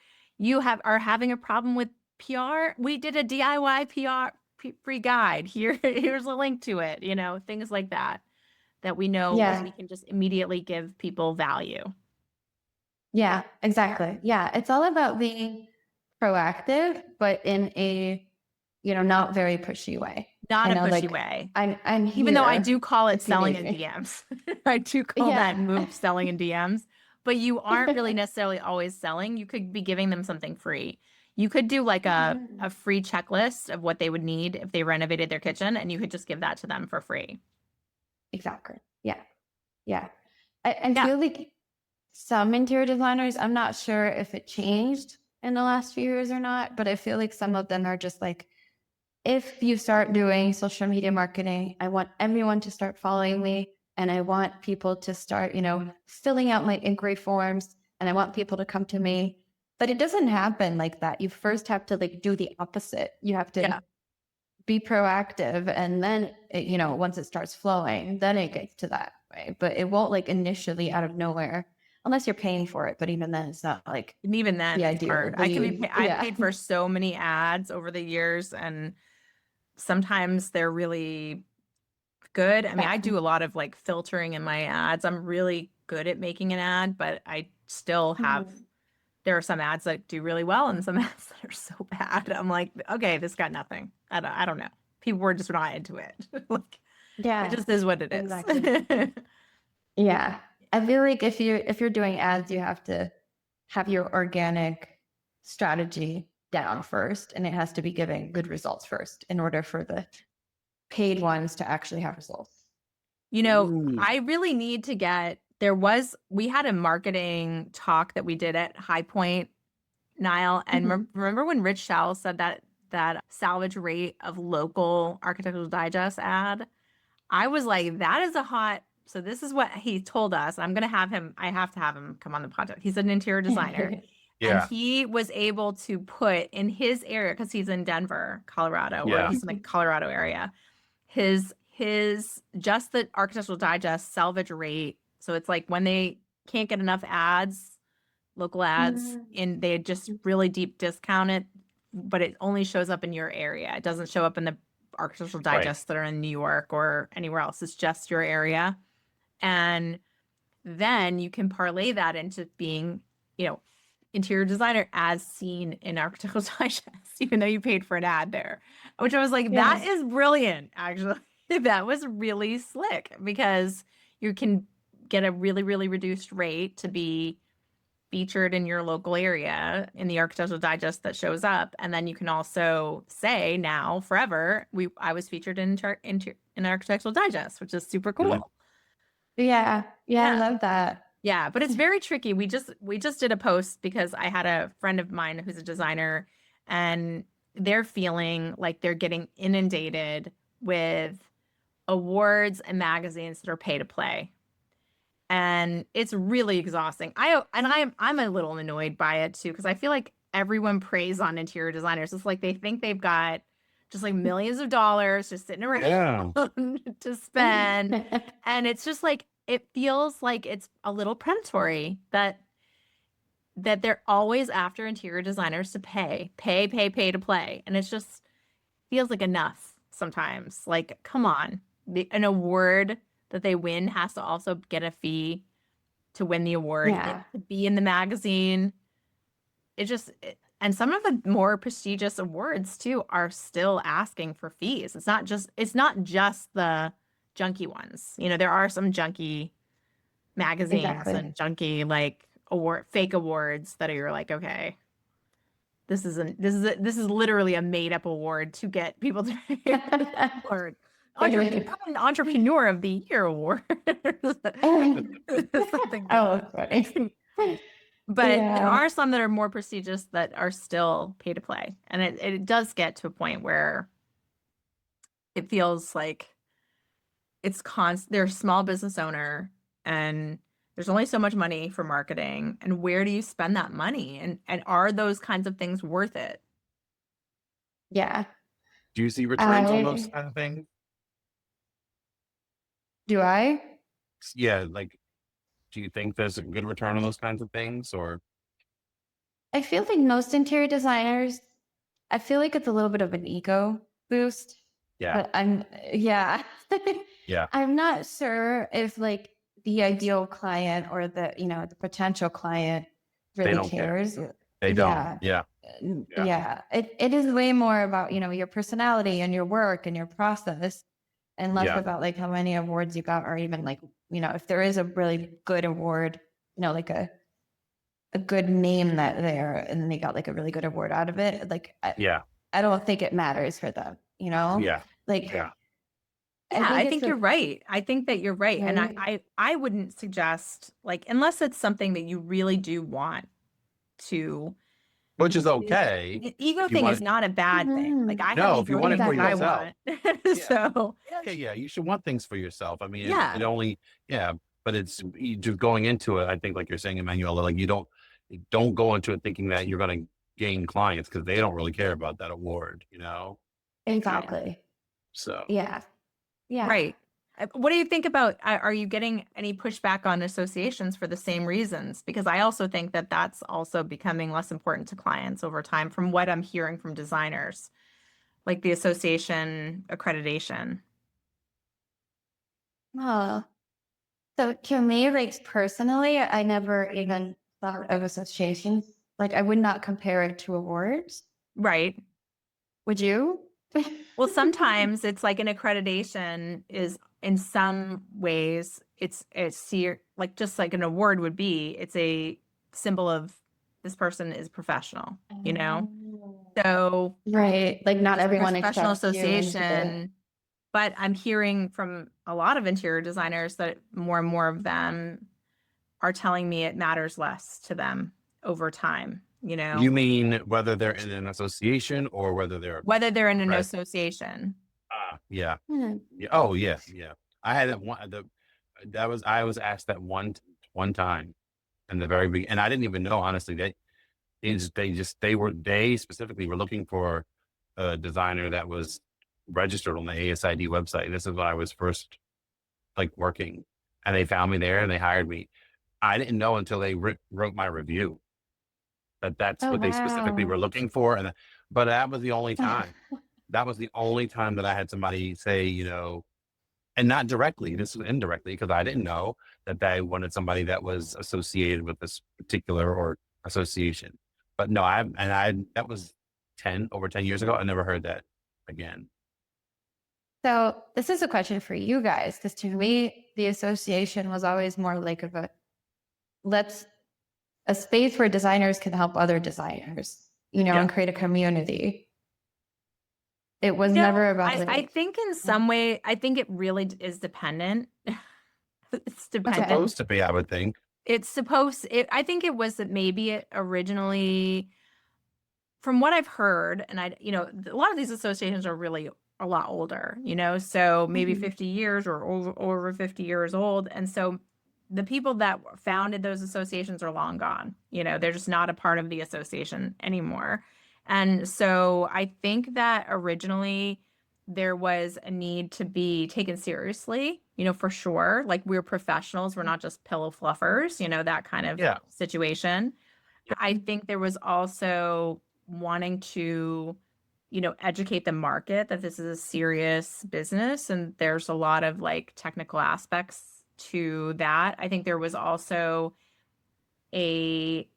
are having a problem with PR. We did a DIY PR free guide. Here's a link to it. Things like that we know Yeah. we can just immediately give people value. Yeah, exactly. Yeah. It's all about being proactive, but in a, not very pushy way. Not a pushy Like way. I'm Even though I here do call it if you selling need in me. DMs. I do call that Yeah. move selling in DMs, but you aren't really necessarily always selling. You could be giving them something free. You could do like a free checklist of what they would need if they renovated their kitchen, and you could just give that to them for free. Exactly. Yeah. Yeah. I Yeah. feel like some interior designers, I'm not sure if it changed in the last few years or not, but I feel like some of them are just like, if you start doing social media marketing, I want everyone to start following me and I want people to start, filling out my inquiry forms and I want people to come to me. But it doesn't happen like that. You first have to like do the opposite. You have to Yeah. be proactive and then, once it starts flowing, then it gets to that way. But it won't like initially out of nowhere unless you're paying for it. But even then, it's not like And even then, the it's ideal. hard. But you, I yeah. paid for so many ads over the years, and sometimes they're really good. I mean, I do a lot of like filtering in my ads. I'm really good at making an ad, but I still have, Mhm. there are some ads that do really well and some ads that are so bad. I'm like, okay, this got nothing. I don't know. People were just not into it. Like, it Yeah, just is what it exactly. is. Yeah. I feel like if you're doing ads, you have to have your organic strategy down first, and it has to be giving good results first in order for the paid ones to actually have results. You know, Mm. I really need to get, we had a marketing talk that we did at High Point, Niall, and remember when Rich Shell said that salvage rate of local Architectural Digest ad? I was like, that is a hot, so this is what he told us. I have to have him come on the podcast. He's an interior designer. And Yeah. he was able to put in his area, because he's in Denver, Colorado, or Yeah. he's in the Colorado area, his just the Architectural Digest salvage rate. So it's like when they can't get enough ads, local ads, and they just really deep discount it, but it only shows up in your area. It doesn't show up in the Architectural Right. Digests that are in New York or anywhere else. It's just your area. And then you can parlay that into being, interior designer as seen in Architectural Digest, even though you paid for an ad there, which I was like, that is brilliant, actually. That was really slick, because you can get a really, really reduced rate to be featured in your local area in the Architectural Digest that shows up. And then you can also say now forever, I was featured in Architectural Digest, which is super cool. Mhm. Yeah. I love that. Yeah, but it's very tricky. We just did a post because I had a friend of mine who's a designer, and they're feeling like they're getting inundated with awards and magazines that are pay to play. And it's really exhausting. I'm a little annoyed by it too, because I feel like everyone preys on interior designers. It's like they think they've got just like millions of dollars just sitting around to spend. And it's just like, it feels like it's a little predatory that they're always after interior designers to pay to play. And it's just feels like enough sometimes. Like, come on. An award that they win has to also get a fee to win the award, to be in the magazine. And some of the more prestigious awards too are still asking for fees. It's not just the junky ones. There are some junky magazines and junky like fake awards that you're like, okay, this is literally a made up award to get people to award. An Entrepreneur of the Year award. Something funny. But there are some that are more prestigious that are still pay to play. And it does get to a point where it feels like they're a small business owner, and there's only so much money for marketing. And where do you spend that money? And are those kinds of things worth it? Yeah. Do you see returns on those kind of things? Do I? Yeah, like, do you think there's a good return on those kinds of things, or? I feel like most interior designers, I feel like it's a little bit of an ego boost. Yeah. But Yeah. I'm not sure if like the ideal client or the potential client really don't care. cares. They don't. Yeah. It is way more about, your personality and your work and your process, and less about like how many awards you got, or even like, if there is a really good award, like a good name that there, and they got like a really good award out of it. Like, I don't think it matters for them, Yeah. Like, I think you're right. I think that you're right. And I wouldn't suggest, like, unless it's something that you really do want to. Which is okay. The ego thing is not a bad thing. Like, I have if you want it for yourself. So yeah, you should want things for yourself. I mean, but it's just going into it. I think, like you're saying, Emanuela, like you don't go into it thinking that you're going to gain clients, because they don't really care about that award, Exactly. So yeah. Right. What do you think about, are you getting any pushback on associations for the same reasons? Because I also think that that's also becoming less important to clients over time, from what I'm hearing from designers, like the association accreditation. Oh, so to me, like personally, I never even thought of associations. Like, I would not compare it to awards. Right. Would you? Well, sometimes it's like an accreditation is, in some ways, it's like, just like an award would be, it's a symbol of this person is professional, So right, like not everyone professional accepts you into association But I'm hearing from a lot of interior designers that more and more of them are telling me it matters less to them over time, you know, You mean whether they're in an association or whether they're whether they're in an right? association. Yeah. Hmm. Yeah. Oh, yeah. Yeah. I had that one. I was asked that one time in the very beginning, and I didn't even know honestly. They specifically were looking for a designer that was registered on the ASID website. This is when I was first like working, and they found me there and they hired me. I didn't know until they wrote my review that that's Oh, what they specifically wow. were looking for. But that was the only time. That was the only time that I had somebody say, and not directly, this was indirectly, because I didn't know that they wanted somebody that was associated with this particular or association. But no, that was over 10 years ago. I never heard that again. So this is a question for you guys, because to me, the association was always more like let's a space where designers can help other designers, Yeah. and create a community. It was No, never about I think in some way, I think it really is dependent. It's It's dependent. supposed to be, I would think. I think it was that maybe it originally, from what I've heard, and a lot of these associations are really a lot older, so maybe Mhm. 50 years or over 50 years old. And so the people that founded those associations are long gone, they're just not a part of the association anymore. And so I think that originally there was a need to be taken seriously, for sure. Like, we're professionals, we're not just pillow fluffers, that kind of Yeah. situation. Yeah. I think there was also wanting to, educate the market that this is a serious business and there's a lot of like technical aspects to that. I think there was also a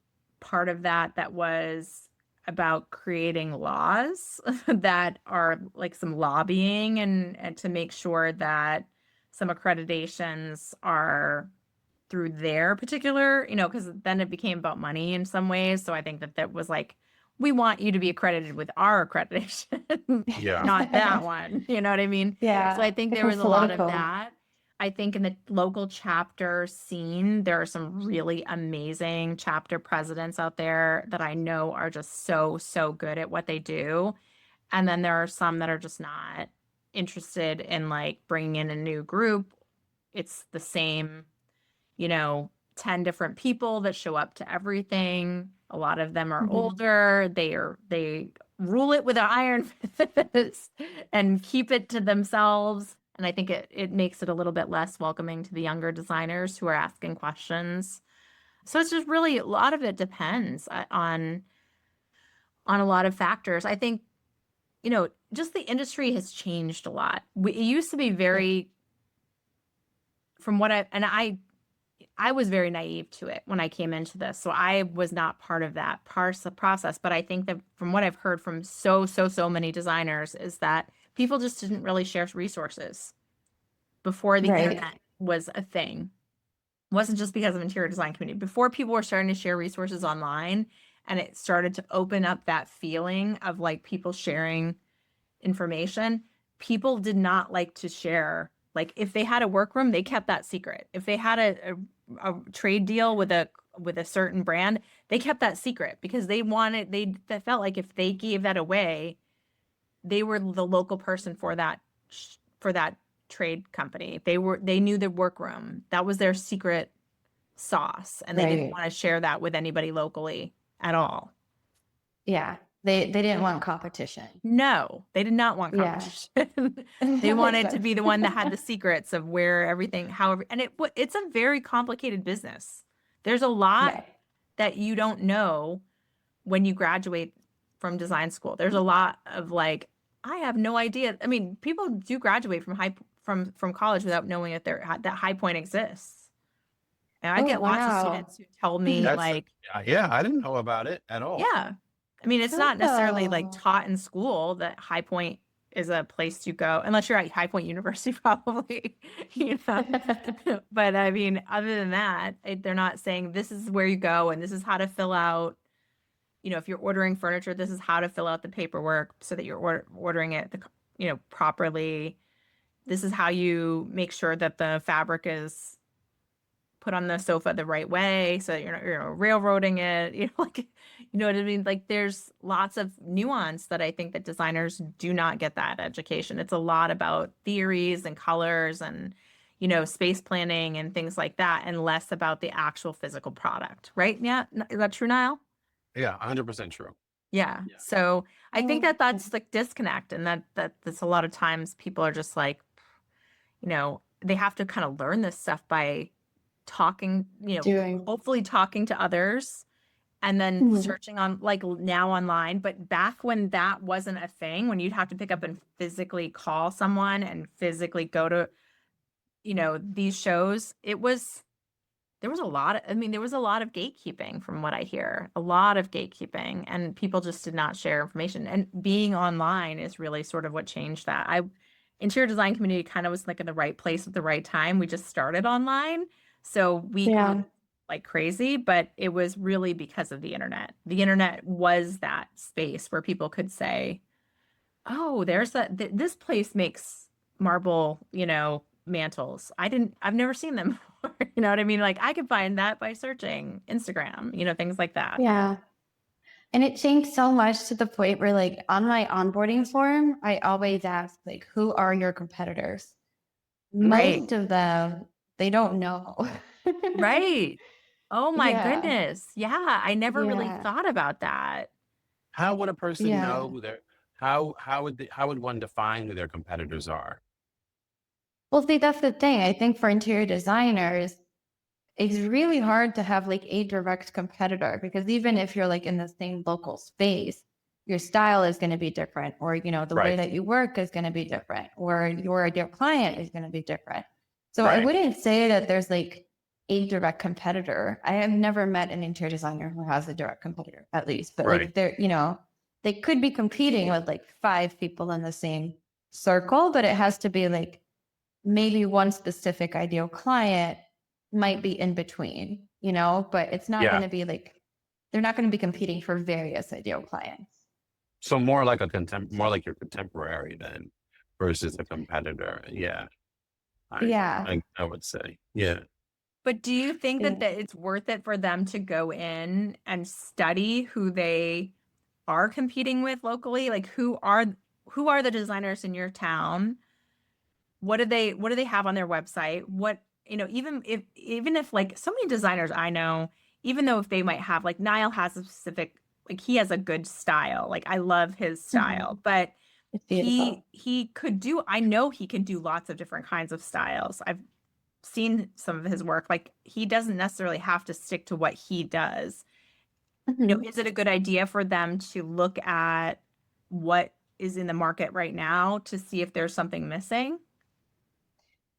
part of that was about creating laws that are like some lobbying and to make sure that some accreditations are through their particular, because then it became about money in some ways. So I think that was like, we want you to be accredited with our accreditation, Yeah. not that one. You know what I mean? Yeah. So I think there Becomes was a lot of political. that. I think in the local chapter scene, there are some really amazing chapter presidents out there that I know are just so, so good at what they do. And then there are some that are just not interested in like bringing in a new group. It's the same 10 different people that show up to everything. A lot of them are Mhm. older. They rule it with an iron fist and keep it to themselves. And I think it makes it a little bit less welcoming to the younger designers who are asking questions. So it's just really a lot of it depends on a lot of factors. I think, just the industry has changed a lot. It used to be very, from what I was very naive to it when I came into this. So I was not part of that process. But I think that from what I've heard from so many designers is that people just didn't really share resources before the Right. internet was a thing. It wasn't just because of interior design community. Before, people were starting to share resources online and it started to open up that feeling of like people sharing information. People did not like to share. Like, if they had a workroom, they kept that secret. If they had a trade deal with a certain brand, they kept that secret because they felt like if they gave that away, they were the local person for that trade company. They knew the workroom. That was their secret sauce, and they didn't Right. want to share that with anybody locally at all. Yeah. They didn't want competition. No, they did not want Yeah. competition. They wanted to be the one that had the secrets of where everything, however, and it's a very complicated business. There's a lot Right. that you don't know when you graduate from design school. There's a lot of like, I have no idea. I mean, people do graduate from college without knowing that High Point exists. And I Oh, get lots of wow. students who tell me That's like, yeah. I didn't know about it at all. yeah. I mean, it's not necessarily like Oh. taught in school that High Point is a place to go, unless you're at High Point University, probably, But I mean, other than that, they're not saying this is where you go and this is how to fill out, if you're ordering furniture, this is how to fill out the paperwork so that you're ordering it, properly. this is how you make sure that the fabric is put on the sofa the right way so that you're not railroading it, like, you know what I mean? Like there's lots of nuance that I think that designers do not get that education. It's a lot about theories and colors and, space planning and things like that, and less about the actual physical product, right? Yeah. Is that true, Niall? Yeah, 100% true. Yeah. Yeah. So I think that Oh, that's like disconnect, and that's a lot of times people are just like, they have to kind of learn this stuff by talking, doing. hopefully talking to others and then Mhm. searching on like now online. But back when that wasn't a thing, when you'd have to pick up and physically call someone and physically go to, these shows, there was a lot of, I mean, there was a lot of gatekeeping from what I hear, a lot of gatekeeping, and people just did not share information. And being online is really sort of what changed that. Interior design community kind of was like in the right place at the right time. We just started online. So we grew Yeah. like crazy, but it was really because of the internet. The internet was that space where people could say, oh, this place makes marble, mantles. I've never seen them before. You know what I mean? Like I could find that by searching Instagram, things like that. Yeah. And it changed so much to the point where, like, on my onboarding form, I always ask, like, who are your competitors? Right. Most of them, they don't know. Right. Oh my Yeah. goodness. Yeah, I never really Yeah. thought about that. How would a person know Yeah. who their how would one define who their competitors are? Well, see, that's the thing. I think for interior designers, it's really hard to have like a direct competitor because even if you're like in the same local space, your style is going to be different, or the way Right. that you work is going to be different, or your ideal client is going to be different. So I Right. wouldn't say that there's like a direct competitor. I have never met an interior designer who has a direct competitor, at least, but Right. like they could be competing with like five people in the same circle, but it has to be like maybe one specific ideal client might be in between, but it's not going Yeah. to be like, they're not going to be competing for various ideal clients. So more like your contemporary then versus a competitor. Yeah. I Yeah. I would say. Yeah. But do you think that, Yeah. that it's worth it for them to go in and study who they are competing with locally? Like who are the designers in your town? What do they have on their website? Even if like so many designers I know, even though if they might have like Niall has a specific, like he has a good style. Like I love his style, but It's he beautiful. he could do I know he can do lots of different kinds of styles. I've seen some of his work. Like he doesn't necessarily have to stick to what he does. Mhm. Is it a good idea for them to look at what is in the market right now to see if there's something missing?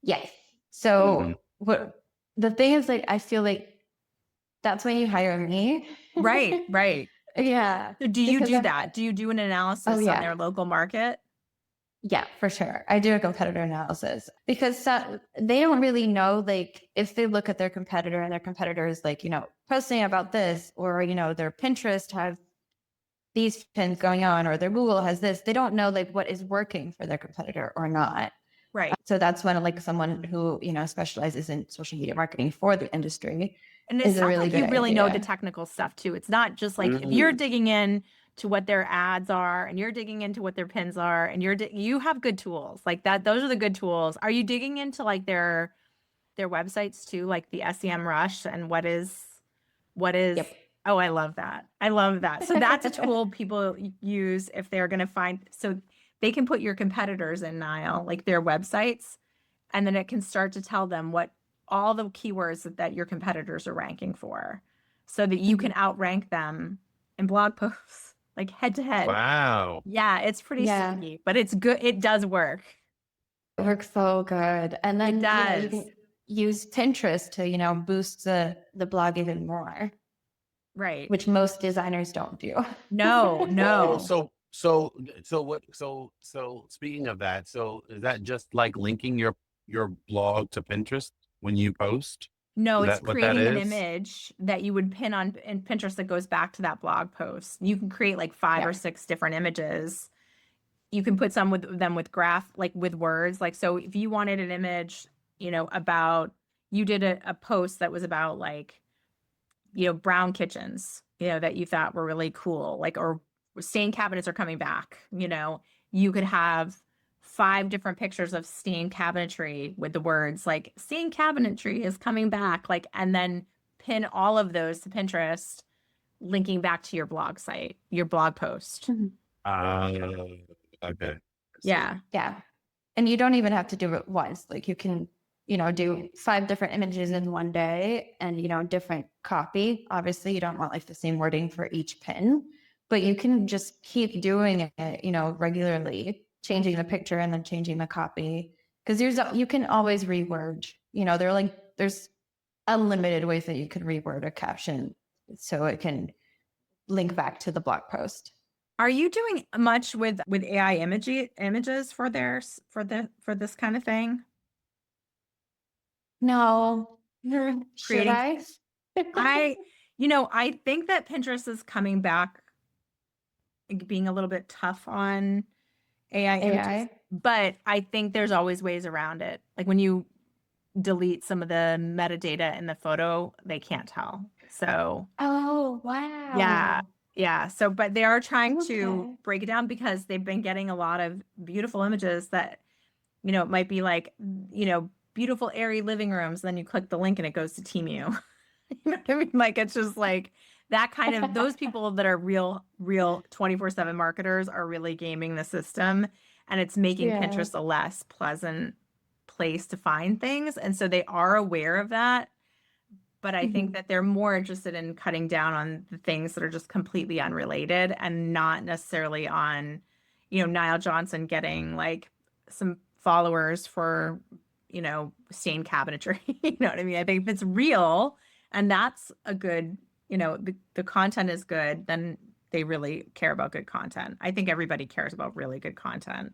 Yes. Mhm. So what the thing is, like, I feel like that's when you hire me. Right, right. Yeah. So do you Because do that? Do you do an oh analysis on yeah. their local market? Yeah, for sure. I do a competitor analysis because they don't really know, like, if they look at their competitor and their competitor is like, posting about this, or, their Pinterest has these pins going on, or their Google has this, they don't know like what is working for their competitor or not. Right. So that's when like someone who, specializes in social media marketing for the industry And it is a sounds really like good you really know the idea. technical stuff too. It's not just like if you're Mhm. digging in to what their ads are and you're digging into what their pins are and you have good tools like that. Those are the good tools. Are you digging into like their websites too, like the SEM rush and what is Yep. oh, I love that. I love that. So that's a tool people use if they're going to find so they can put your competitors in Nile, like their websites, and then it can start to tell them what all the keywords that your competitors are ranking for so that you can Mhm. outrank them in blog posts like head to head. Wow. Yeah, it's pretty Yeah, sneaky, but it's good. It does work. it works so good. And It then, you does. can use Pinterest to, boost the blog even more, Right. which most designers don't do. No, Oh, no. so speaking of that, so is that just like linking your blog to Pinterest when you post? No, Is it's that what that creating an is? image that you would pin on in Pinterest that goes back to that blog post. You can create like five Yeah. or six different images, you can put some with them with graph, like with words. Like, so if you wanted an image, about, you did a post that was about like, brown kitchens, that you thought were really cool, like, or stained cabinets are coming back, you could have 5 different pictures of stained cabinetry with the words like stained cabinetry is coming back, like, and then pin all of those to Pinterest, linking back to your blog site, your blog post. Okay. Yeah. Yeah. And you don't even have to do it once. Like you can, do 5 different images in one day and, different copy. Obviously, you don't want like the same wording for each pin, but you can just keep doing it, regularly, changing the picture and then changing the copy. Because you can always reword, there's unlimited ways that you can reword a caption so it can link back to the blog post. Are you doing much with AI images for this kind of thing? No. Should Creating- I? I think that Pinterest is coming back, being a little bit tough on AI images, but I think there's always ways around it. Like when you delete some of the metadata in the photo, they can't tell. So, Oh, wow. yeah. So, but they are trying to break it down because they've been getting a lot of beautiful images that, it might be like, beautiful airy living rooms. Then you click the link and it goes to Temu. You know what I mean? Like, it's just like that kind of, those people that are real 24/7 marketers are really gaming the system, and it's making Pinterest a less pleasant place to find things. And so they are aware of that. But I think that they're more interested in cutting down on the things that are just completely unrelated and not necessarily on, Niall Johnson getting like some followers for, stained cabinetry. You know what I mean? I think if it's real and that's a good, the content is good, then they really care about good content. I think everybody cares about really good content.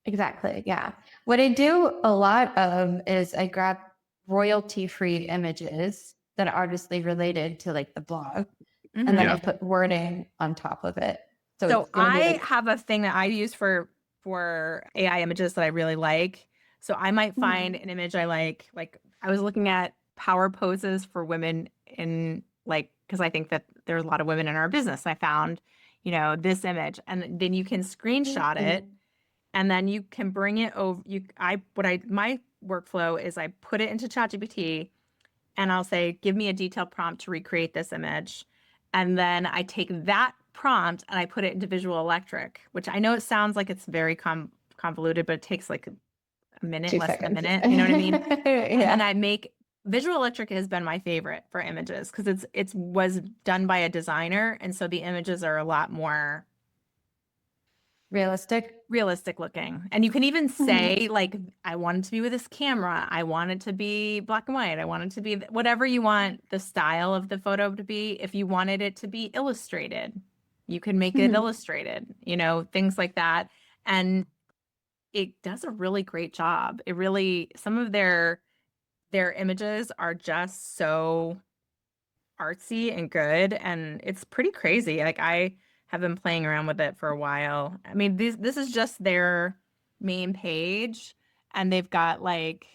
Exactly. Yeah. What I do a lot of is I grab royalty-free images that are obviously related to like the blog, and then I put wording on top of it. So I have a thing that I use for AI images that I really like. So I might find an image I like I was looking at power poses for women in like, because I think that there's a lot of women in our business. I found, this image, and then you can screenshot it. And then you can bring it over. My workflow is I put it into ChatGPT and I'll say, give me a detailed prompt to recreate this image. And then I take that prompt and I put it into Visual Electric, which I know it sounds like it's very convoluted, but it takes like a minute, less than a minute. You know what I mean? And then I make Visual Electric has been my favorite for images because it was done by a designer. And so the images are a lot more realistic looking. And you can even say like, I want it to be with this camera. I want it to be black and white. I want it to be whatever you want the style of the photo to be. If you wanted it to be illustrated, you can make it illustrated, things like that. And it does a really great job. It really, some of their images are just so artsy and good, and it's pretty crazy. Like I have been playing around with it for a while. I mean, this is just their main page, and they've got like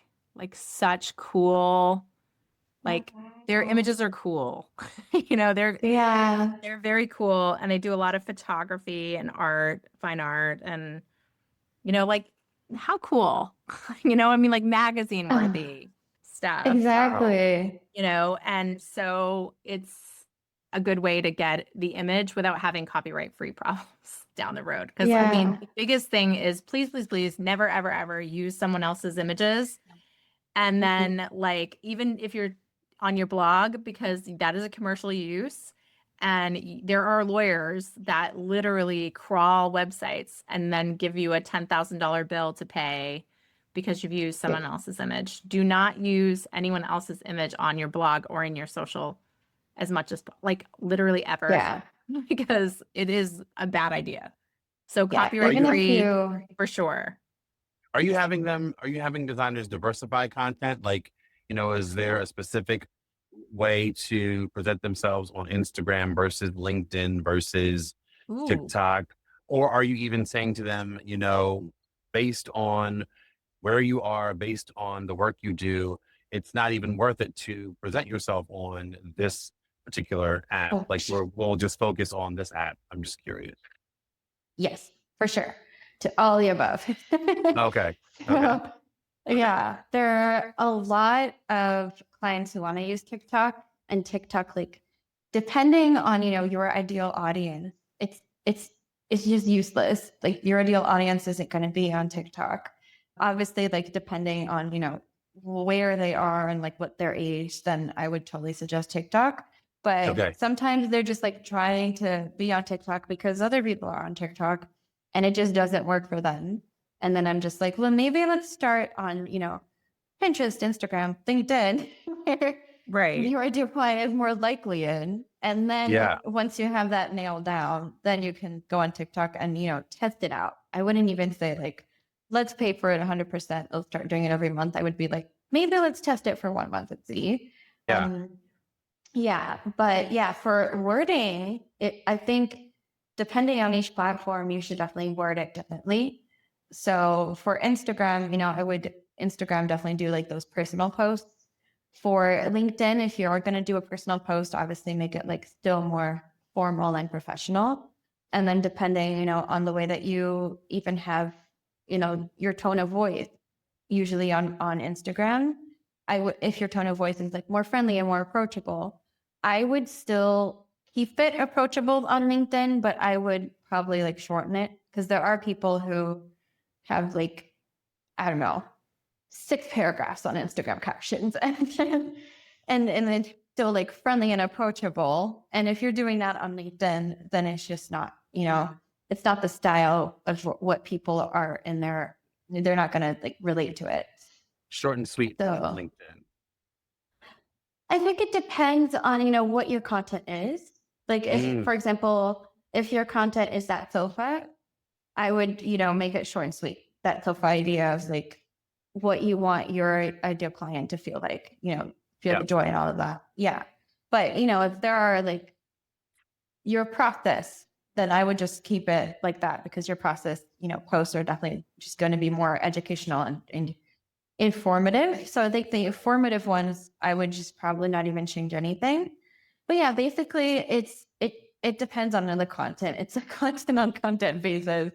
such cool, like their images are cool. They're very cool, and they do a lot of photography and art, fine art, and like how cool. I mean, like magazine worthy stuff. Exactly. And so it's a good way to get the image without having copyright free problems down the road. Because I mean, the biggest thing is please, please, please never, ever, ever use someone else's images. And then like, even if you're on your blog, because that is a commercial use. And there are lawyers that literally crawl websites and then give you a $10,000 bill to pay because you've used someone else's image. Do not use anyone else's image on your blog or in your social as much as like literally ever. Yeah. Because it is a bad idea. So copyright free for sure. Are you having designers diversify content? Like, is there a specific way to present themselves on Instagram versus LinkedIn versus TikTok? or are you even saying to them, you know, based on where you are, based on the work you do, it's not even worth it to present yourself on this particular app. Oh, Like we'll just focus on this app. I'm just curious. yes, for sure. To all the above. Okay. Okay. So, yeah, there are a lot of clients who want to use TikTok, and TikTok, like, depending on, you know, your ideal audience, it's it's it's just useless. Like, your ideal audience isn't going to be on TikTok. Obviously, like, depending on, you know, where they are and like what their age, then I would totally suggest TikTok. Okay. But sometimes they're just like trying to be on TikTok because other people are on TikTok and it just doesn't work for them. And then I'm just like, well, maybe let's start on, you know, Pinterest, Instagram, LinkedIn, where Right. your ideal client is more likely in. And then Yeah. once you have that nailed down, then you can go on TikTok and, you know, test it out. I wouldn't even say like, let's pay for it 100%. Let's start doing it every month. I would be like, maybe let's test it for 1 month and see. Yeah. Yeah, but yeah, for wording, I think depending on each platform, you should definitely word it differently. So for Instagram, you know, I would Instagram definitely do like those personal posts. For LinkedIn, if you're going to do a personal post, obviously make it like still more formal and professional. And then depending, you know, on the way that you even have, you know, your tone of voice, usually on Instagram, I would, if your tone of voice is like more friendly and more approachable, I would still keep it approachable on LinkedIn, but I would probably like shorten it because there are people who have like, I don't know, 6 paragraphs on Instagram captions and it's still like friendly and approachable. And if you're doing that on LinkedIn, then it's just not, you know, it's not the style of what people are in there. They're not going to like relate to it. Short and sweet So on LinkedIn. I think it depends on, you know, what your content is. Like if, for example, if your content is that sofa, I would, you know, make it short and sweet. That sofa idea of like what you want your ideal client to feel like, you know, feel Yeah. the joy and all of that. Yeah. But, you know, if there are like your process, then I would just keep it like that because your process, you know, posts are definitely just going to be more educational and informative. So I think the informative ones, I would just probably not even change anything. But yeah, basically it depends on the content. It's a constant on content basis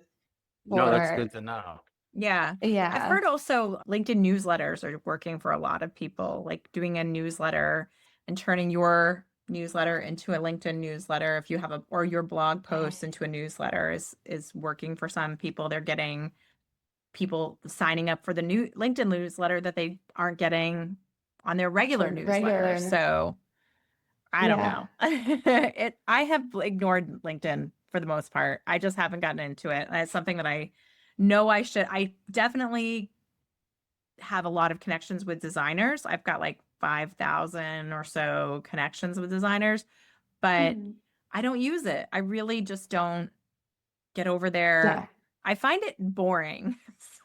No, that's for, good to know. Yeah. I've yeah. heard also LinkedIn newsletters are working for a lot of people, like doing a newsletter and turning your newsletter into a LinkedIn newsletter if you have a, or your blog post into a newsletter is working for some people. They're getting people signing up for the new LinkedIn newsletter that they aren't getting on their regular newsletter. So I don't Yeah. know. I have ignored LinkedIn for the most part. I just haven't gotten into it. It's something that I know I should. I definitely have a lot of connections with designers. I've got like 5,000 or so connections with designers, but I don't use it. I really just don't get over there. Yeah. I find it boring.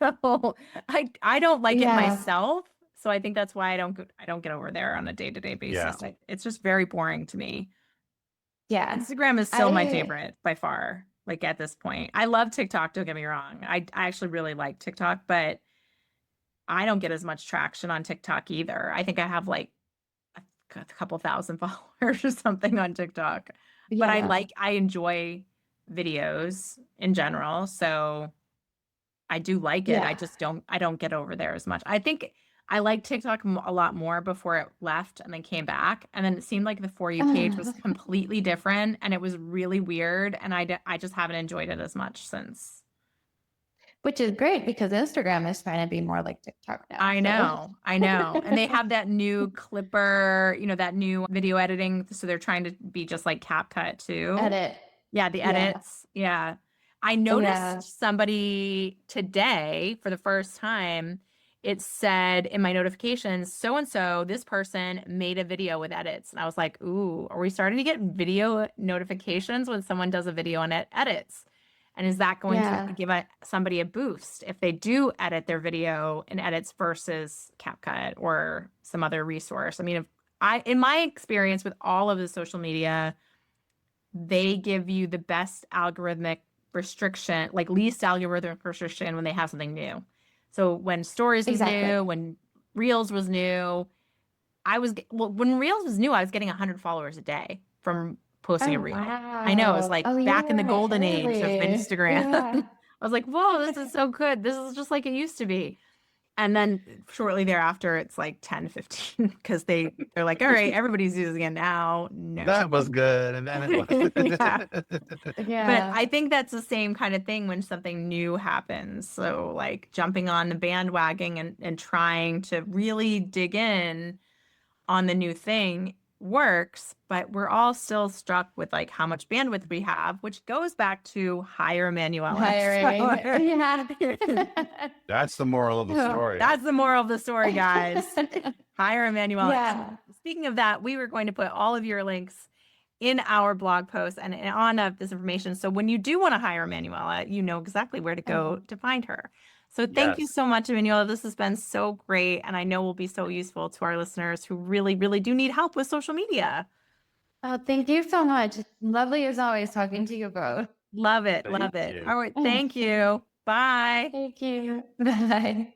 So I don't like it myself. So I think that's why I don't get over there on a day-to-day basis. Yeah. It's just very boring to me. Yeah. Instagram is so my favorite by far, like at this point. I love TikTok, don't get me wrong. I actually really like TikTok, but I don't get as much traction on TikTok either. I think I have like a couple thousand followers or something on TikTok. But I enjoy videos in general, so I do like it. I don't get over there as much. I think I liked TikTok a lot more before it left and then came back. And then it seemed like the For You page was completely different and it was really weird. And I just haven't enjoyed it as much since. Which is great because Instagram is trying to be more like TikTok now. I know. And they have that new clipper, you know, that new video editing. So they're trying to be just like CapCut too. Edit. Yeah, the edits. Yeah. I noticed somebody today for the first time, it said in my notifications, so and so, this person made a video with edits. And I was like, ooh, are we starting to get video notifications when someone does a video and it edits? And is that going to give somebody a boost if they do edit their video in edits versus CapCut or some other resource? I mean, in my experience with all of the social media, they give you the best algorithmic restriction, like least algorithmic restriction when they have something new. So when stories was Exactly. new, when Reels was new, when Reels was new, I was getting 100 followers a day from posting Oh, a reel. wow. I know, it was like Oh, you back in the were golden age of early. Instagram. Yeah. I was like, whoa, this is so good. This is just like it used to be. And then shortly thereafter, it's like 10, 15, because they're like, all right, everybody's using it now. No. That was good. And then it Yeah. was. But I think that's the same kind of thing when something new happens. So like jumping on the bandwagon and trying to really dig in on the new thing works, but we're all still struck with like how much bandwidth we have, which goes back to hire Emanuela. Hiring. Yeah. That's the moral of the story. That's the moral of the story, guys. Hire Emanuela. Yeah. Speaking of that, we were going to put all of your links in our blog post and on this information. So when you do want to hire Emanuela, you know exactly where to go to find her. So thank you Yes. so much, Emanuela. This has been so great. And I know will be so useful to our listeners who really, really do need help with social media. Oh, thank you so much. Lovely as always talking to you both. Love it. Thank Love it. you. All right. Thank you. Bye. Thank you. Bye.